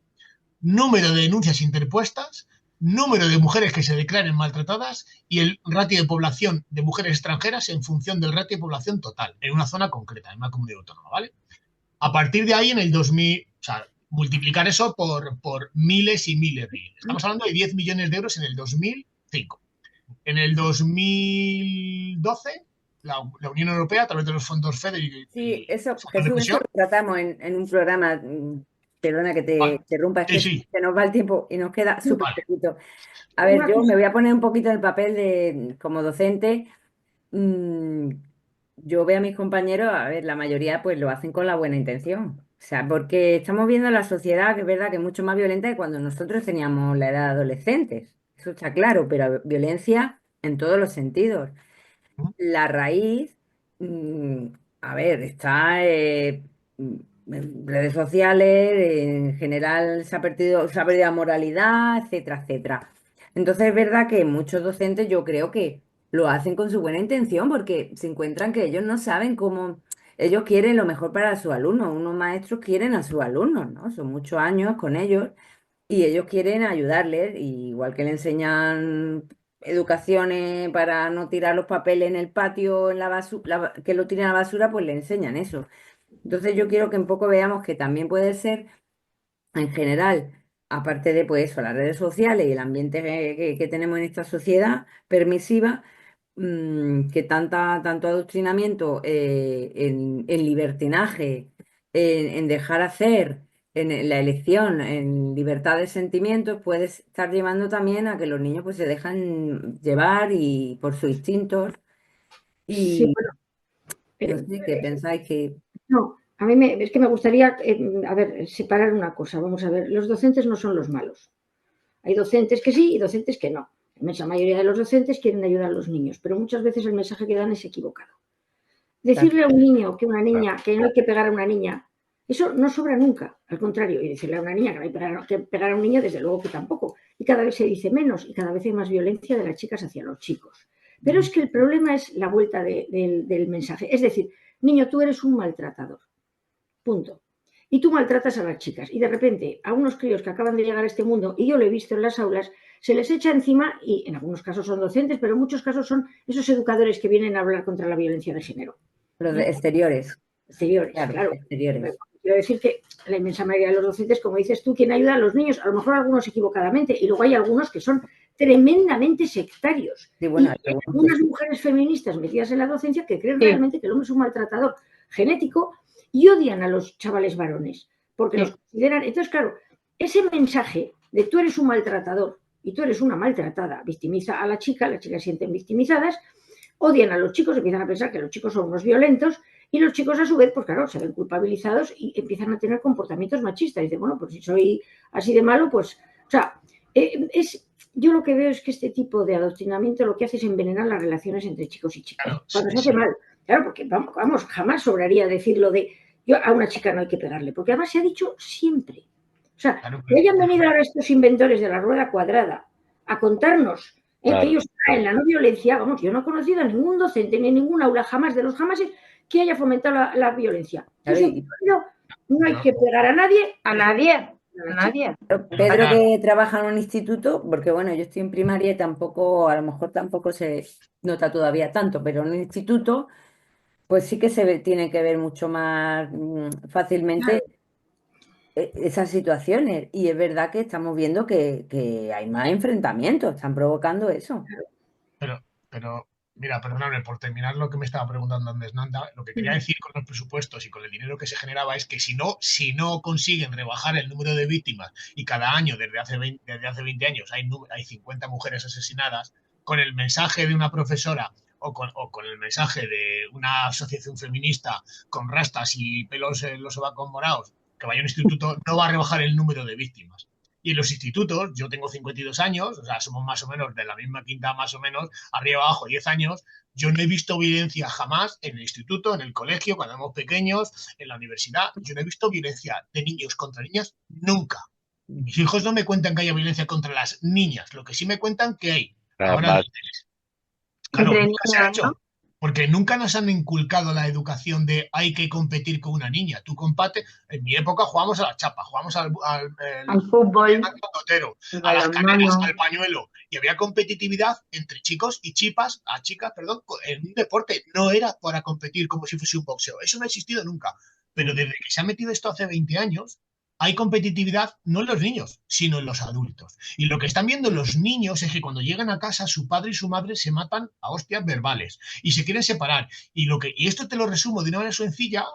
Número de denuncias interpuestas, número de mujeres que se declaren maltratadas y el ratio de población de mujeres extranjeras en función del ratio de población total, en una zona concreta, en una comunidad autónoma, ¿vale? A partir de ahí, en el 2000, o sea, multiplicar eso por miles y miles de miles. Estamos hablando de 10 millones de euros en el 2005. En el 2012, la Unión Europea, a través de los fondos FEDER sí, eso, Jesús, eso lo tratamos en un programa, perdona que te interrumpa, es sí, que se nos va el tiempo y nos queda súper poquito. A Una ver, yo cosa- me voy a poner un poquito en el papel de, como docente, yo veo a mis compañeros, a ver, la mayoría pues lo hacen con la buena intención. O sea, porque estamos viendo la sociedad, que es verdad que es mucho más violenta que cuando nosotros teníamos la edad de adolescentes. Eso está claro, pero violencia en todos los sentidos. La raíz, mm, a ver, está en redes sociales, en general se ha perdido la moralidad, etcétera, etcétera. Entonces es verdad que muchos docentes yo creo que lo hacen con su buena intención porque se encuentran que ellos no saben cómo, ellos quieren lo mejor para sus alumnos, unos maestros quieren a sus alumnos, ¿no? Son muchos años con ellos y ellos quieren ayudarles, y igual que le enseñan educaciones para no tirar los papeles en el patio, en la basura, que lo tiren a la basura, pues le enseñan eso. Entonces yo quiero que un poco veamos que también puede ser, en general, aparte de pues eso, las redes sociales y el ambiente que tenemos en esta sociedad permisiva, que tanto adoctrinamiento en libertinaje, en dejar hacer, en la elección, en libertad de sentimientos, puede estar llevando también a que los niños pues se dejan llevar y por sus instintos. Sí, Y bueno, no sé, ¿qué pensáis que...? no, a mí es que me gustaría, a ver, separar una cosa. Vamos a ver, los docentes no son los malos. Hay docentes que sí y docentes que no. La inmensa mayoría de los docentes quieren ayudar a los niños, pero muchas veces el mensaje que dan es equivocado. Decirle a un niño que una niña, que no hay que pegar a una niña, eso no sobra nunca. Al contrario, y decirle a una niña que no hay que pegar a un niño, desde luego que tampoco. Y cada vez se dice menos y cada vez hay más violencia de las chicas hacia los chicos. Pero es que el problema es la vuelta del mensaje. Es decir, niño, tú eres un maltratador. Punto. Y tú maltratas a las chicas. Y de repente, a unos críos que acaban de llegar a este mundo, y yo lo he visto en las aulas, se les echa encima, y en algunos casos son docentes, pero en muchos casos son esos educadores que vienen a hablar contra la violencia de género. Los exteriores. Exteriores, claro. Exteriores. Quiero decir que la inmensa mayoría de los docentes, como dices tú, quien ayuda a los niños, a lo mejor algunos equivocadamente, y luego hay algunos que son tremendamente sectarios. Sí, bueno, y hay algunas mujeres feministas metidas en la docencia que creen realmente que el hombre es un maltratador genético y odian a los chavales varones, porque los consideran... Entonces, claro, ese mensaje de tú eres un maltratador y tú eres una maltratada, victimiza a la chica sienten victimizadas, odian a los chicos, empiezan a pensar que los chicos son unos violentos y los chicos a su vez, pues claro, se ven culpabilizados y empiezan a tener comportamientos machistas. Y dicen, bueno, pues si soy así de malo, pues, o sea, yo lo que veo es que este tipo de adoctrinamiento lo que hace es envenenar las relaciones entre chicos y chicas. Claro, Cuando sí, se hace sí. mal, claro, porque vamos, jamás sobraría decirlo de yo a una chica no hay que pegarle, porque además se ha dicho siempre. O sea, Claro, que hayan venido ahora estos inventores de la rueda cuadrada a contarnos que Claro, ellos traen la no violencia, vamos, yo no he conocido a ningún docente ni en ningún aula jamás de los jamases que haya fomentado la violencia. Yo Claro, siempre he dicho, no hay que pegar a nadie. A nadie, a la nadie. Pedro, que trabaja en un instituto, porque bueno, yo estoy en primaria y tampoco, a lo mejor tampoco se nota todavía tanto, pero en un instituto, pues sí que tiene que ver mucho más fácilmente esas situaciones. Y es verdad que estamos viendo que hay más enfrentamientos, están provocando eso. Pero, mira, perdóname por terminar lo que me estaba preguntando Andrés Nanda. Lo que quería decir con los presupuestos y con el dinero que se generaba es que si no consiguen rebajar el número de víctimas y cada año desde hace 20 años hay 50 mujeres asesinadas, con el mensaje de una profesora o con el mensaje de una asociación feminista con rastas y pelos en los sobacos morados que vaya a un instituto, no va a rebajar el número de víctimas. Y en los institutos, yo tengo 52 años, o sea, somos más o menos de la misma quinta, más o menos, arriba abajo 10 años, yo no he visto violencia jamás en el instituto, en el colegio, cuando éramos pequeños, en la universidad. Yo no he visto violencia de niños contra niñas nunca. Mis hijos no me cuentan que haya violencia contra las niñas, lo que sí me cuentan que hay. Ahora, más. claro, Entre nunca se ha niños, ¿no? hecho. Porque nunca nos han inculcado la educación de hay que competir con una niña. Tú compate. En mi época jugábamos a la chapa, jugábamos Al fútbol, al totero, al a las canelas, balonmano. al pañuelo. Y había competitividad entre chicos y chicas, perdón, en un deporte. No era para competir como si fuese un boxeo. Eso no ha existido nunca. Pero desde que se ha metido esto hace 20 años, hay competitividad no en los niños, sino en los adultos. Y lo que están viendo los niños es que cuando llegan a casa, su padre y su madre se matan a hostias verbales y se quieren separar. Y esto te lo resumo de una manera sencilla.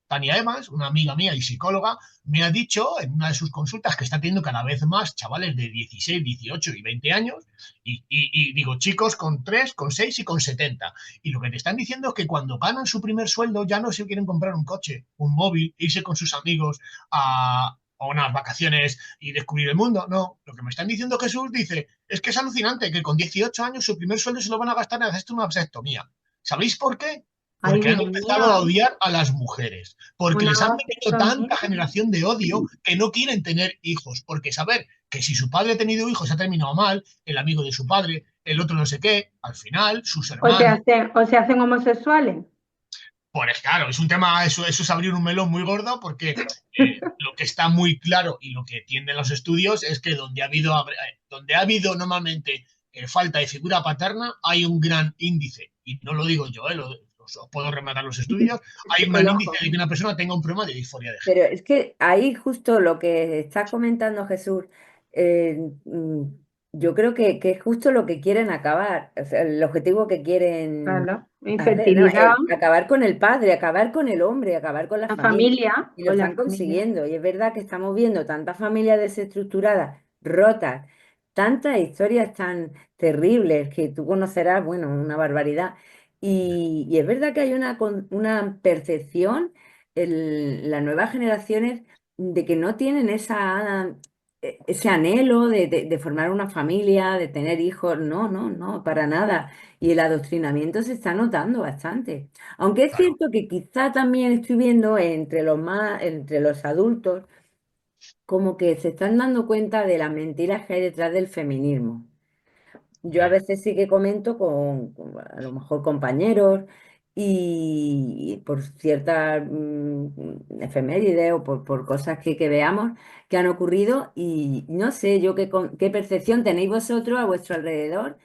Tania Evans, una amiga mía y psicóloga, me ha dicho en una de sus consultas que está teniendo cada vez más chavales de 16, 18 y 20 años, y digo, chicos con 3, con 6 y con 70. Y lo que te están diciendo es que cuando ganan su primer sueldo ya no se quieren comprar un coche, un móvil, irse con sus amigos a unas vacaciones y descubrir el mundo. No, lo que me están diciendo Jesús dice es que es alucinante que con 18 años su primer sueldo se lo van a gastar en hacer una vasectomía. ¿Sabéis por qué? Ay, Porque han Dios empezado a mío, odiar a las mujeres, porque una les han metido vasectomía. tanta generación de odio que no quieren tener hijos, porque saber que si su padre ha tenido hijos ha terminado mal, el amigo de su padre, el otro no sé qué, al final sus hermanos. O se hacen homosexuales. Pues claro, es un tema, eso es abrir un melón muy gordo porque lo que está muy claro y lo que tienden los estudios es que donde ha habido normalmente falta de figura paterna, hay un gran índice, y no lo digo yo, os puedo rematar los estudios, hay un gran índice de que una persona tenga un problema de disforia de género. Pero es que ahí justo lo que está comentando Jesús, eh, mm, yo creo que es justo lo que quieren acabar, o sea, el objetivo que quieren Claro. hacer, ¿no? Infertilidad, Acabar con el padre, acabar con el hombre, acabar con la la familia. familia, Y lo con la están familia. consiguiendo. Y es verdad que estamos viendo tantas familias desestructuradas, rotas, tantas historias tan terribles que tú conocerás, bueno, una barbaridad. Y es verdad que hay una percepción en las nuevas generaciones de que no tienen ese anhelo de formar una familia, de tener hijos. No, no, no, para nada. Y el adoctrinamiento se está notando bastante. Aunque es Claro, cierto que quizá también estoy viendo entre los adultos, como que se están dando cuenta de las mentiras que hay detrás del feminismo. Yo a bien. veces sí que comento con a lo mejor compañeros y por ciertas efemérides o por cosas que veamos que han ocurrido y no sé yo qué percepción tenéis vosotros a vuestro alrededor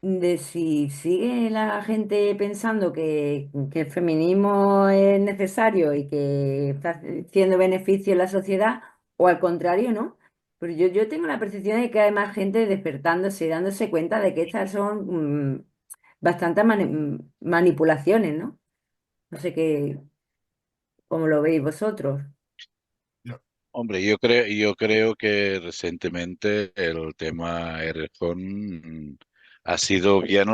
de si sigue la gente pensando que el feminismo es necesario y que está haciendo beneficio en la sociedad, o al contrario, ¿no? Pero yo tengo la percepción de que hay más gente despertándose y dándose cuenta de que estas son bastantes manipulaciones, ¿no? No sé cómo lo veis vosotros. Hombre, yo creo que recientemente el tema Errejón ha sido bien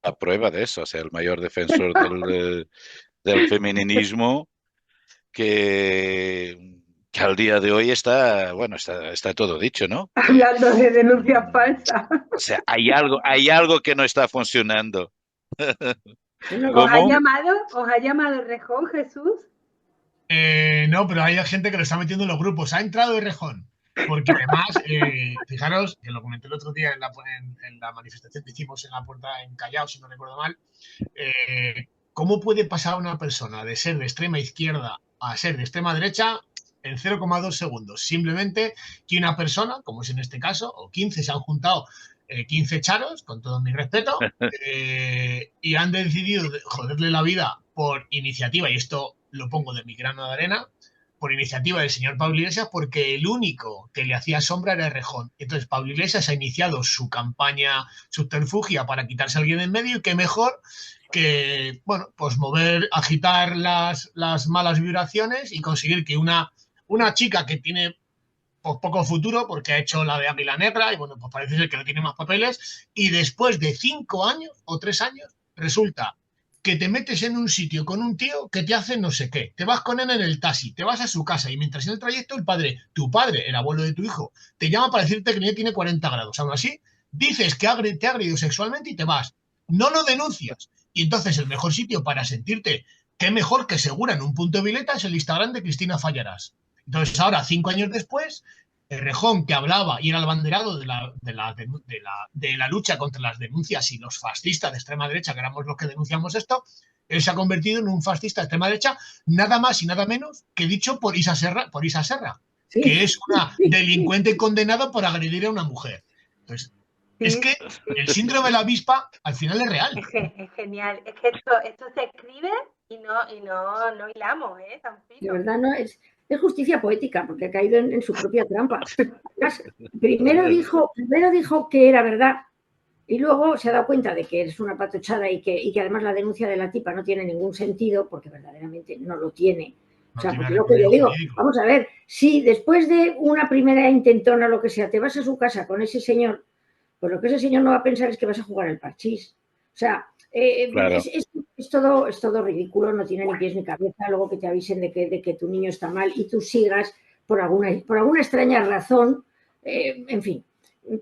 la prueba de eso, o sea, el mayor defensor del feminismo que al día de hoy está, bueno, está todo dicho, ¿no? Hablando de denuncias falsas. O sea, hay algo que no está funcionando. Bueno, ¿Os ¿Cómo? ha llamado Rejón, Jesús? No, pero hay gente que lo está metiendo en los grupos. Ha entrado Errejón. Porque además, fijaros, que lo comenté el otro día en la manifestación que hicimos en la puerta en Callao, si no recuerdo mal, ¿cómo puede pasar una persona de ser de extrema izquierda a ser de extrema derecha en 0,2 segundos? Simplemente que una persona, como es en este caso, o 15 se han juntado 15 charos, con todo mi respeto, y han decidido joderle la vida por iniciativa, y esto lo pongo de mi grano de arena, por iniciativa del señor Pablo Iglesias, porque el único que le hacía sombra era Errejón. Entonces Pablo Iglesias ha iniciado su campaña subterfugia para quitarse a alguien de en medio, y qué mejor que, bueno, pues agitar las malas vibraciones y conseguir que una chica que tiene pues poco futuro, porque ha hecho la de Águila Negra y bueno, pues parece ser que no tiene más papeles, y después de 5 años o 3 años resulta que te metes en un sitio con un tío que te hace no sé qué, te vas con él en el taxi, te vas a su casa y mientras en el trayecto tu padre, el abuelo de tu hijo, te llama para decirte que el niño tiene 40 grados. Aún así, dices que te ha agredido sexualmente y te vas. No lo denuncias. Y entonces el mejor sitio para sentirte qué mejor que segura en un punto de Vileta es el Instagram de Cristina Fallarás. Entonces ahora, 5 años después, Errejón, que hablaba y era el abanderado de la lucha contra las denuncias y los fascistas de extrema derecha, que éramos los que denunciamos esto, él se ha convertido en un fascista de extrema derecha, nada más y nada menos que dicho por Isa Serra, sí. que es una delincuente condenada por agredir a una mujer. Entonces, Sí, es que el síndrome de la avispa al final es real. es genial. Es que esto se escribe y no hilamos, tan fino. De verdad, no es justicia poética, porque ha caído en su propia trampa. Además, primero dijo que era verdad y luego se ha dado cuenta de que es una patochada y que además la denuncia de la tipa no tiene ningún sentido, porque verdaderamente no lo tiene. O sea, porque lo que yo digo, vamos a ver, si después de una primera intentona o lo que sea, te vas a su casa con ese señor, pues lo que ese señor no va a pensar es que vas a jugar al parchís. O sea, Claro. es todo ridículo, no tiene ni pies ni cabeza. Luego que te avisen de que tu niño está mal y tú sigas por alguna extraña razón, en fin.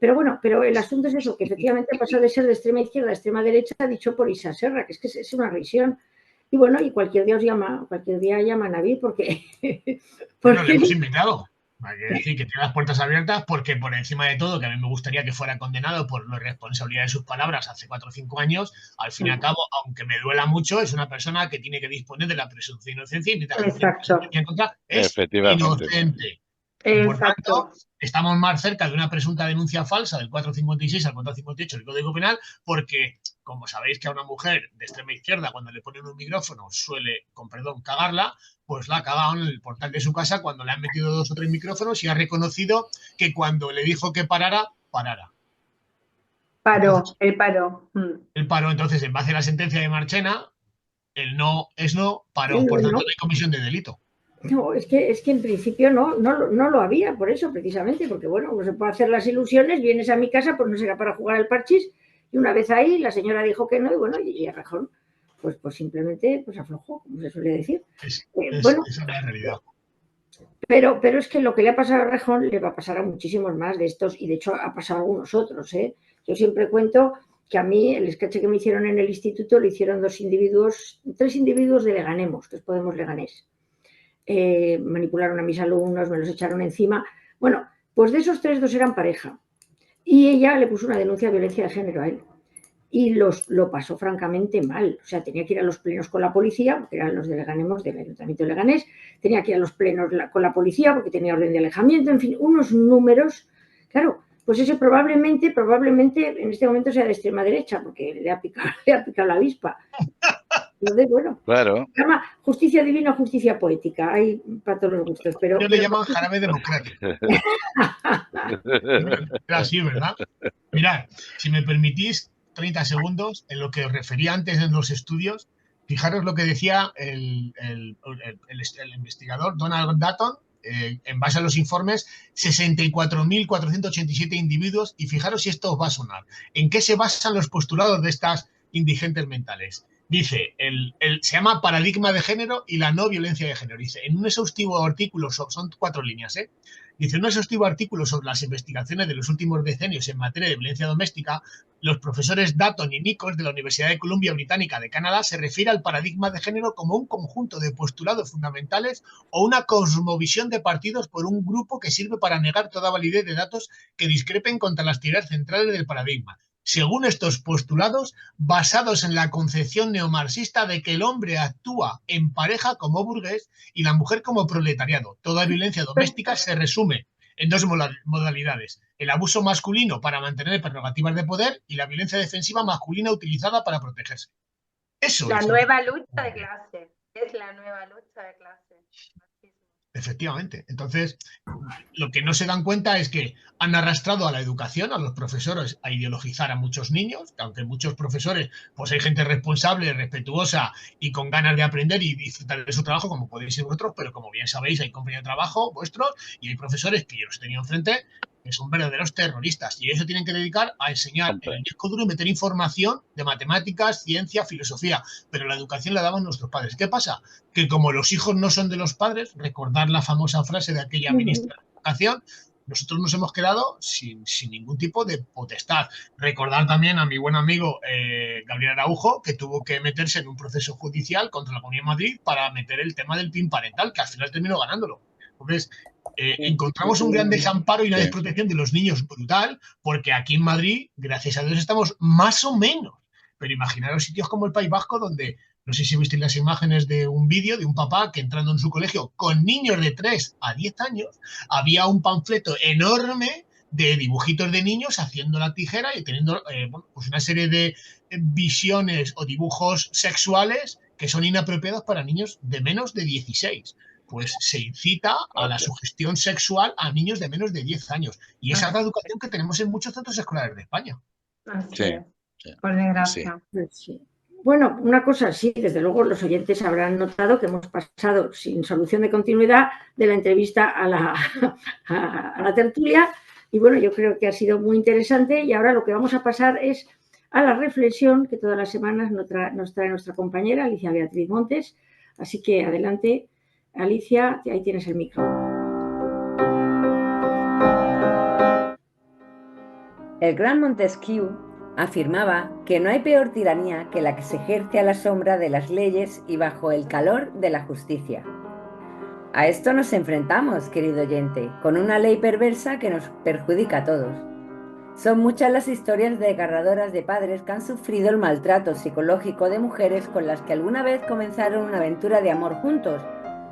Pero el asunto es eso, que efectivamente ha pasado de ser de extrema izquierda a extrema derecha, dicho por Isa Serra, que es una risión. Y bueno, y cualquier día llama a Navid porque Bueno, le hemos invitado. Hay que decir que tiene las puertas abiertas porque por encima de todo, que a mí me gustaría que fuera condenado por la responsabilidad de sus palabras hace 4 o 5 años, al fin y al cabo, aunque me duela mucho, es una persona que tiene que disponer de la presunción de inocencia y mientras que en contra es inocente. Y por tanto, estamos más cerca de una presunta denuncia falsa del 456 al 458 del Código Penal porque, como sabéis que a una mujer de extrema izquierda cuando le ponen un micrófono suele, con perdón, cagarla, pues la ha cagado en el portal de su casa cuando le han metido 2 o 3 micrófonos y ha reconocido que cuando le dijo que parara. Él paró. Él paró, entonces, en base a la sentencia de Marchena, el no es no, paró. Por tanto, no hay comisión de delito. No, es que en principio no lo había, por eso precisamente, porque bueno, no se puede hacer las ilusiones, vienes a mi casa, pues no será para jugar al parchís, y una vez ahí la señora dijo que no, y bueno, y Errejón, pues simplemente pues aflojó, como se suele decir. Bueno, esa es la realidad. Pero es que lo que le ha pasado a Errejón le va a pasar a muchísimos más de estos, y de hecho ha pasado a algunos otros, ¿eh? Yo siempre cuento que a mí el sketch que me hicieron en el instituto lo hicieron 3 individuos de Leganemos, que es Podemos Leganés. Manipularon a mis alumnos, me los echaron encima. Bueno, pues de esos 3, 2 eran pareja. Y ella le puso una denuncia de violencia de género a él. Y lo pasó francamente mal. O sea, tenía que ir a los plenos con la policía, porque eran los de Leganemos, del Ayuntamiento de Leganés. Tenía que ir a los plenos con la policía, porque tenía orden de alejamiento. En fin, unos números. Claro, pues ese probablemente en este momento sea de extrema derecha, porque le ha picado la avispa. Entonces, bueno, claro. Se llama justicia divina o justicia poética, hay para todos los gustos. Pero le llaman jarabe democrático. Era así, ¿verdad? Mirad, si me permitís 30 segundos, en lo que os refería antes en los estudios, fijaros lo que decía el investigador Donald Dutton, en base a los informes, 64.487 individuos, y fijaros si esto os va a sonar. ¿En qué se basan los postulados de estas indigentes mentales. Dice, se llama Paradigma de Género y la no violencia de género. Dice, en un exhaustivo artículo, son 4 líneas, dice, en un exhaustivo artículo sobre las investigaciones de los últimos decenios en materia de violencia doméstica, los profesores Dutton y Nichols de la Universidad de Columbia Británica de Canadá se refiere al paradigma de género como un conjunto de postulados fundamentales o una cosmovisión de partidos por un grupo que sirve para negar toda validez de datos que discrepen contra las teorías centrales del paradigma. Según estos postulados, basados en la concepción neomarxista de que el hombre actúa en pareja como burgués y la mujer como proletariado. Toda violencia doméstica se resume en 2 modalidades: el abuso masculino para mantener prerrogativas de poder y la violencia defensiva masculina utilizada para protegerse. Eso La es nueva lucha de clase. Es la nueva lucha de clase. efectivamente. Entonces, lo que no se dan cuenta es que han arrastrado a la educación, a los profesores, a ideologizar a muchos niños, que aunque muchos profesores, pues hay gente responsable, respetuosa y con ganas de aprender y disfrutar de su trabajo, como podéis ser vosotros, pero como bien sabéis, hay compañeros de trabajo vuestros y hay profesores que yo los he tenido enfrente que son verdaderos terroristas y ellos se tienen que dedicar a enseñar en el disco duro y meter información de matemáticas, ciencia, filosofía, pero la educación la daban nuestros padres. ¿Qué pasa? Que como los hijos no son de los padres, recordar la famosa frase de aquella ministra de Educación, nosotros nos hemos quedado sin ningún tipo de potestad. Recordar también a mi buen amigo Gabriel Araujo, que tuvo que meterse en un proceso judicial contra la Comunidad de Madrid para meter el tema del PIN parental, que al final terminó ganándolo. Entonces, encontramos un gran desamparo y una desprotección de los niños brutal, porque aquí en Madrid, gracias a Dios, estamos más o menos. Pero imaginaros sitios como el País Vasco, donde, no sé si visteis las imágenes de un vídeo de un papá que entrando en su colegio con niños de 3 a 10 años, había un panfleto enorme de dibujitos de niños haciendo la tijera y teniendo pues una serie de visiones o dibujos sexuales que son inapropiados para niños de menos de 16. Pues se incita a la sugestión sexual a niños de menos de 10 años. Y esa es la educación que tenemos en muchos centros escolares de España. Así es. Por desgracia. Sí. Bueno, una cosa sí, desde luego los oyentes habrán notado que hemos pasado sin solución de continuidad de la entrevista a la tertulia y bueno, yo creo que ha sido muy interesante y ahora lo que vamos a pasar es a la reflexión que todas las semanas nos trae nuestra compañera Alicia Beatriz Montes. Así que adelante, Alicia, ahí tienes el micro. El gran Montesquieu afirmaba que no hay peor tiranía que la que se ejerce a la sombra de las leyes y bajo el calor de la justicia. A esto nos enfrentamos, querido oyente, con una ley perversa que nos perjudica a todos. Son muchas las historias desgarradoras de padres que han sufrido el maltrato psicológico de mujeres con las que alguna vez comenzaron una aventura de amor juntos,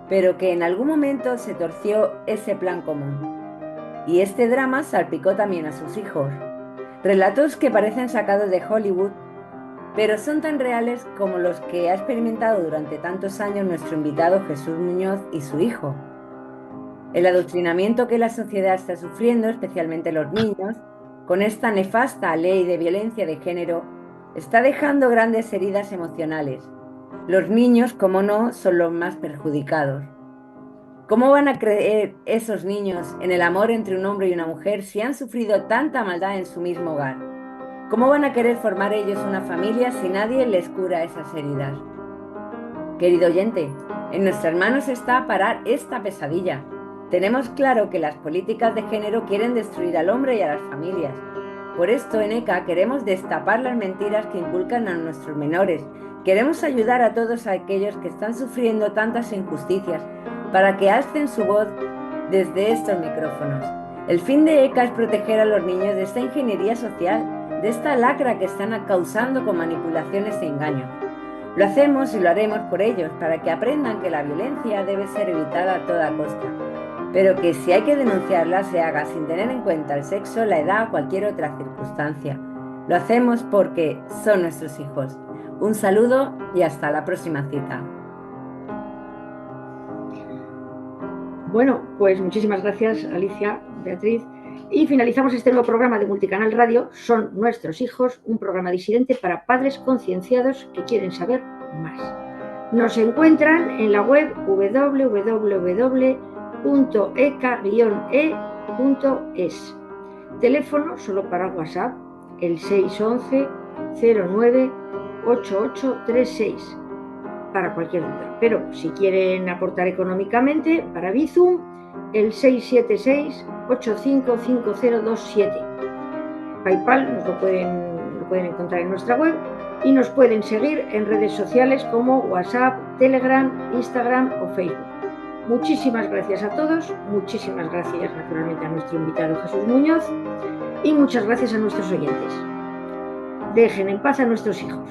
pero que en algún momento se torció ese plan común. Y este drama salpicó también a sus hijos. Relatos que parecen sacados de Hollywood, pero son tan reales como los que ha experimentado durante tantos años nuestro invitado Jesús Muñoz y su hijo. El adoctrinamiento que la sociedad está sufriendo, especialmente los niños, con esta nefasta ley de violencia de género, está dejando grandes heridas emocionales. Los niños, como no, son los más perjudicados. ¿Cómo van a creer esos niños en el amor entre un hombre y una mujer si han sufrido tanta maldad en su mismo hogar? ¿Cómo van a querer formar ellos una familia si nadie les cura esas heridas? Querido oyente, en nuestras manos está parar esta pesadilla. Tenemos claro que las políticas de género quieren destruir al hombre y a las familias. Por esto en ECA queremos destapar las mentiras que inculcan a nuestros menores. Queremos ayudar a todos aquellos que están sufriendo tantas injusticias para que alcen su voz desde estos micrófonos. El fin de ECA es proteger a los niños de esta ingeniería social, de esta lacra que están causando con manipulaciones e engaños. Lo hacemos y lo haremos por ellos, para que aprendan que la violencia debe ser evitada a toda costa, pero que si hay que denunciarla se haga sin tener en cuenta el sexo, la edad o cualquier otra circunstancia. Lo hacemos porque son nuestros hijos. Un saludo y hasta la próxima cita. Bueno, pues muchísimas gracias, Alicia, Beatriz. Y finalizamos este nuevo programa de Multicanal Radio, Son Nuestros Hijos, un programa disidente para padres concienciados que quieren saber más. Nos encuentran en la web www.eca-e.es. Teléfono solo para WhatsApp, el 611 8836 para cualquier duda. Pero si quieren aportar económicamente para Bizum, el 676-855027. PayPal nos lo pueden encontrar en nuestra web y nos pueden seguir en redes sociales como WhatsApp, Telegram, Instagram o Facebook. Muchísimas gracias a todos, muchísimas gracias naturalmente a nuestro invitado Jesús Muñoz y muchas gracias a nuestros oyentes. Dejen en paz a nuestros hijos.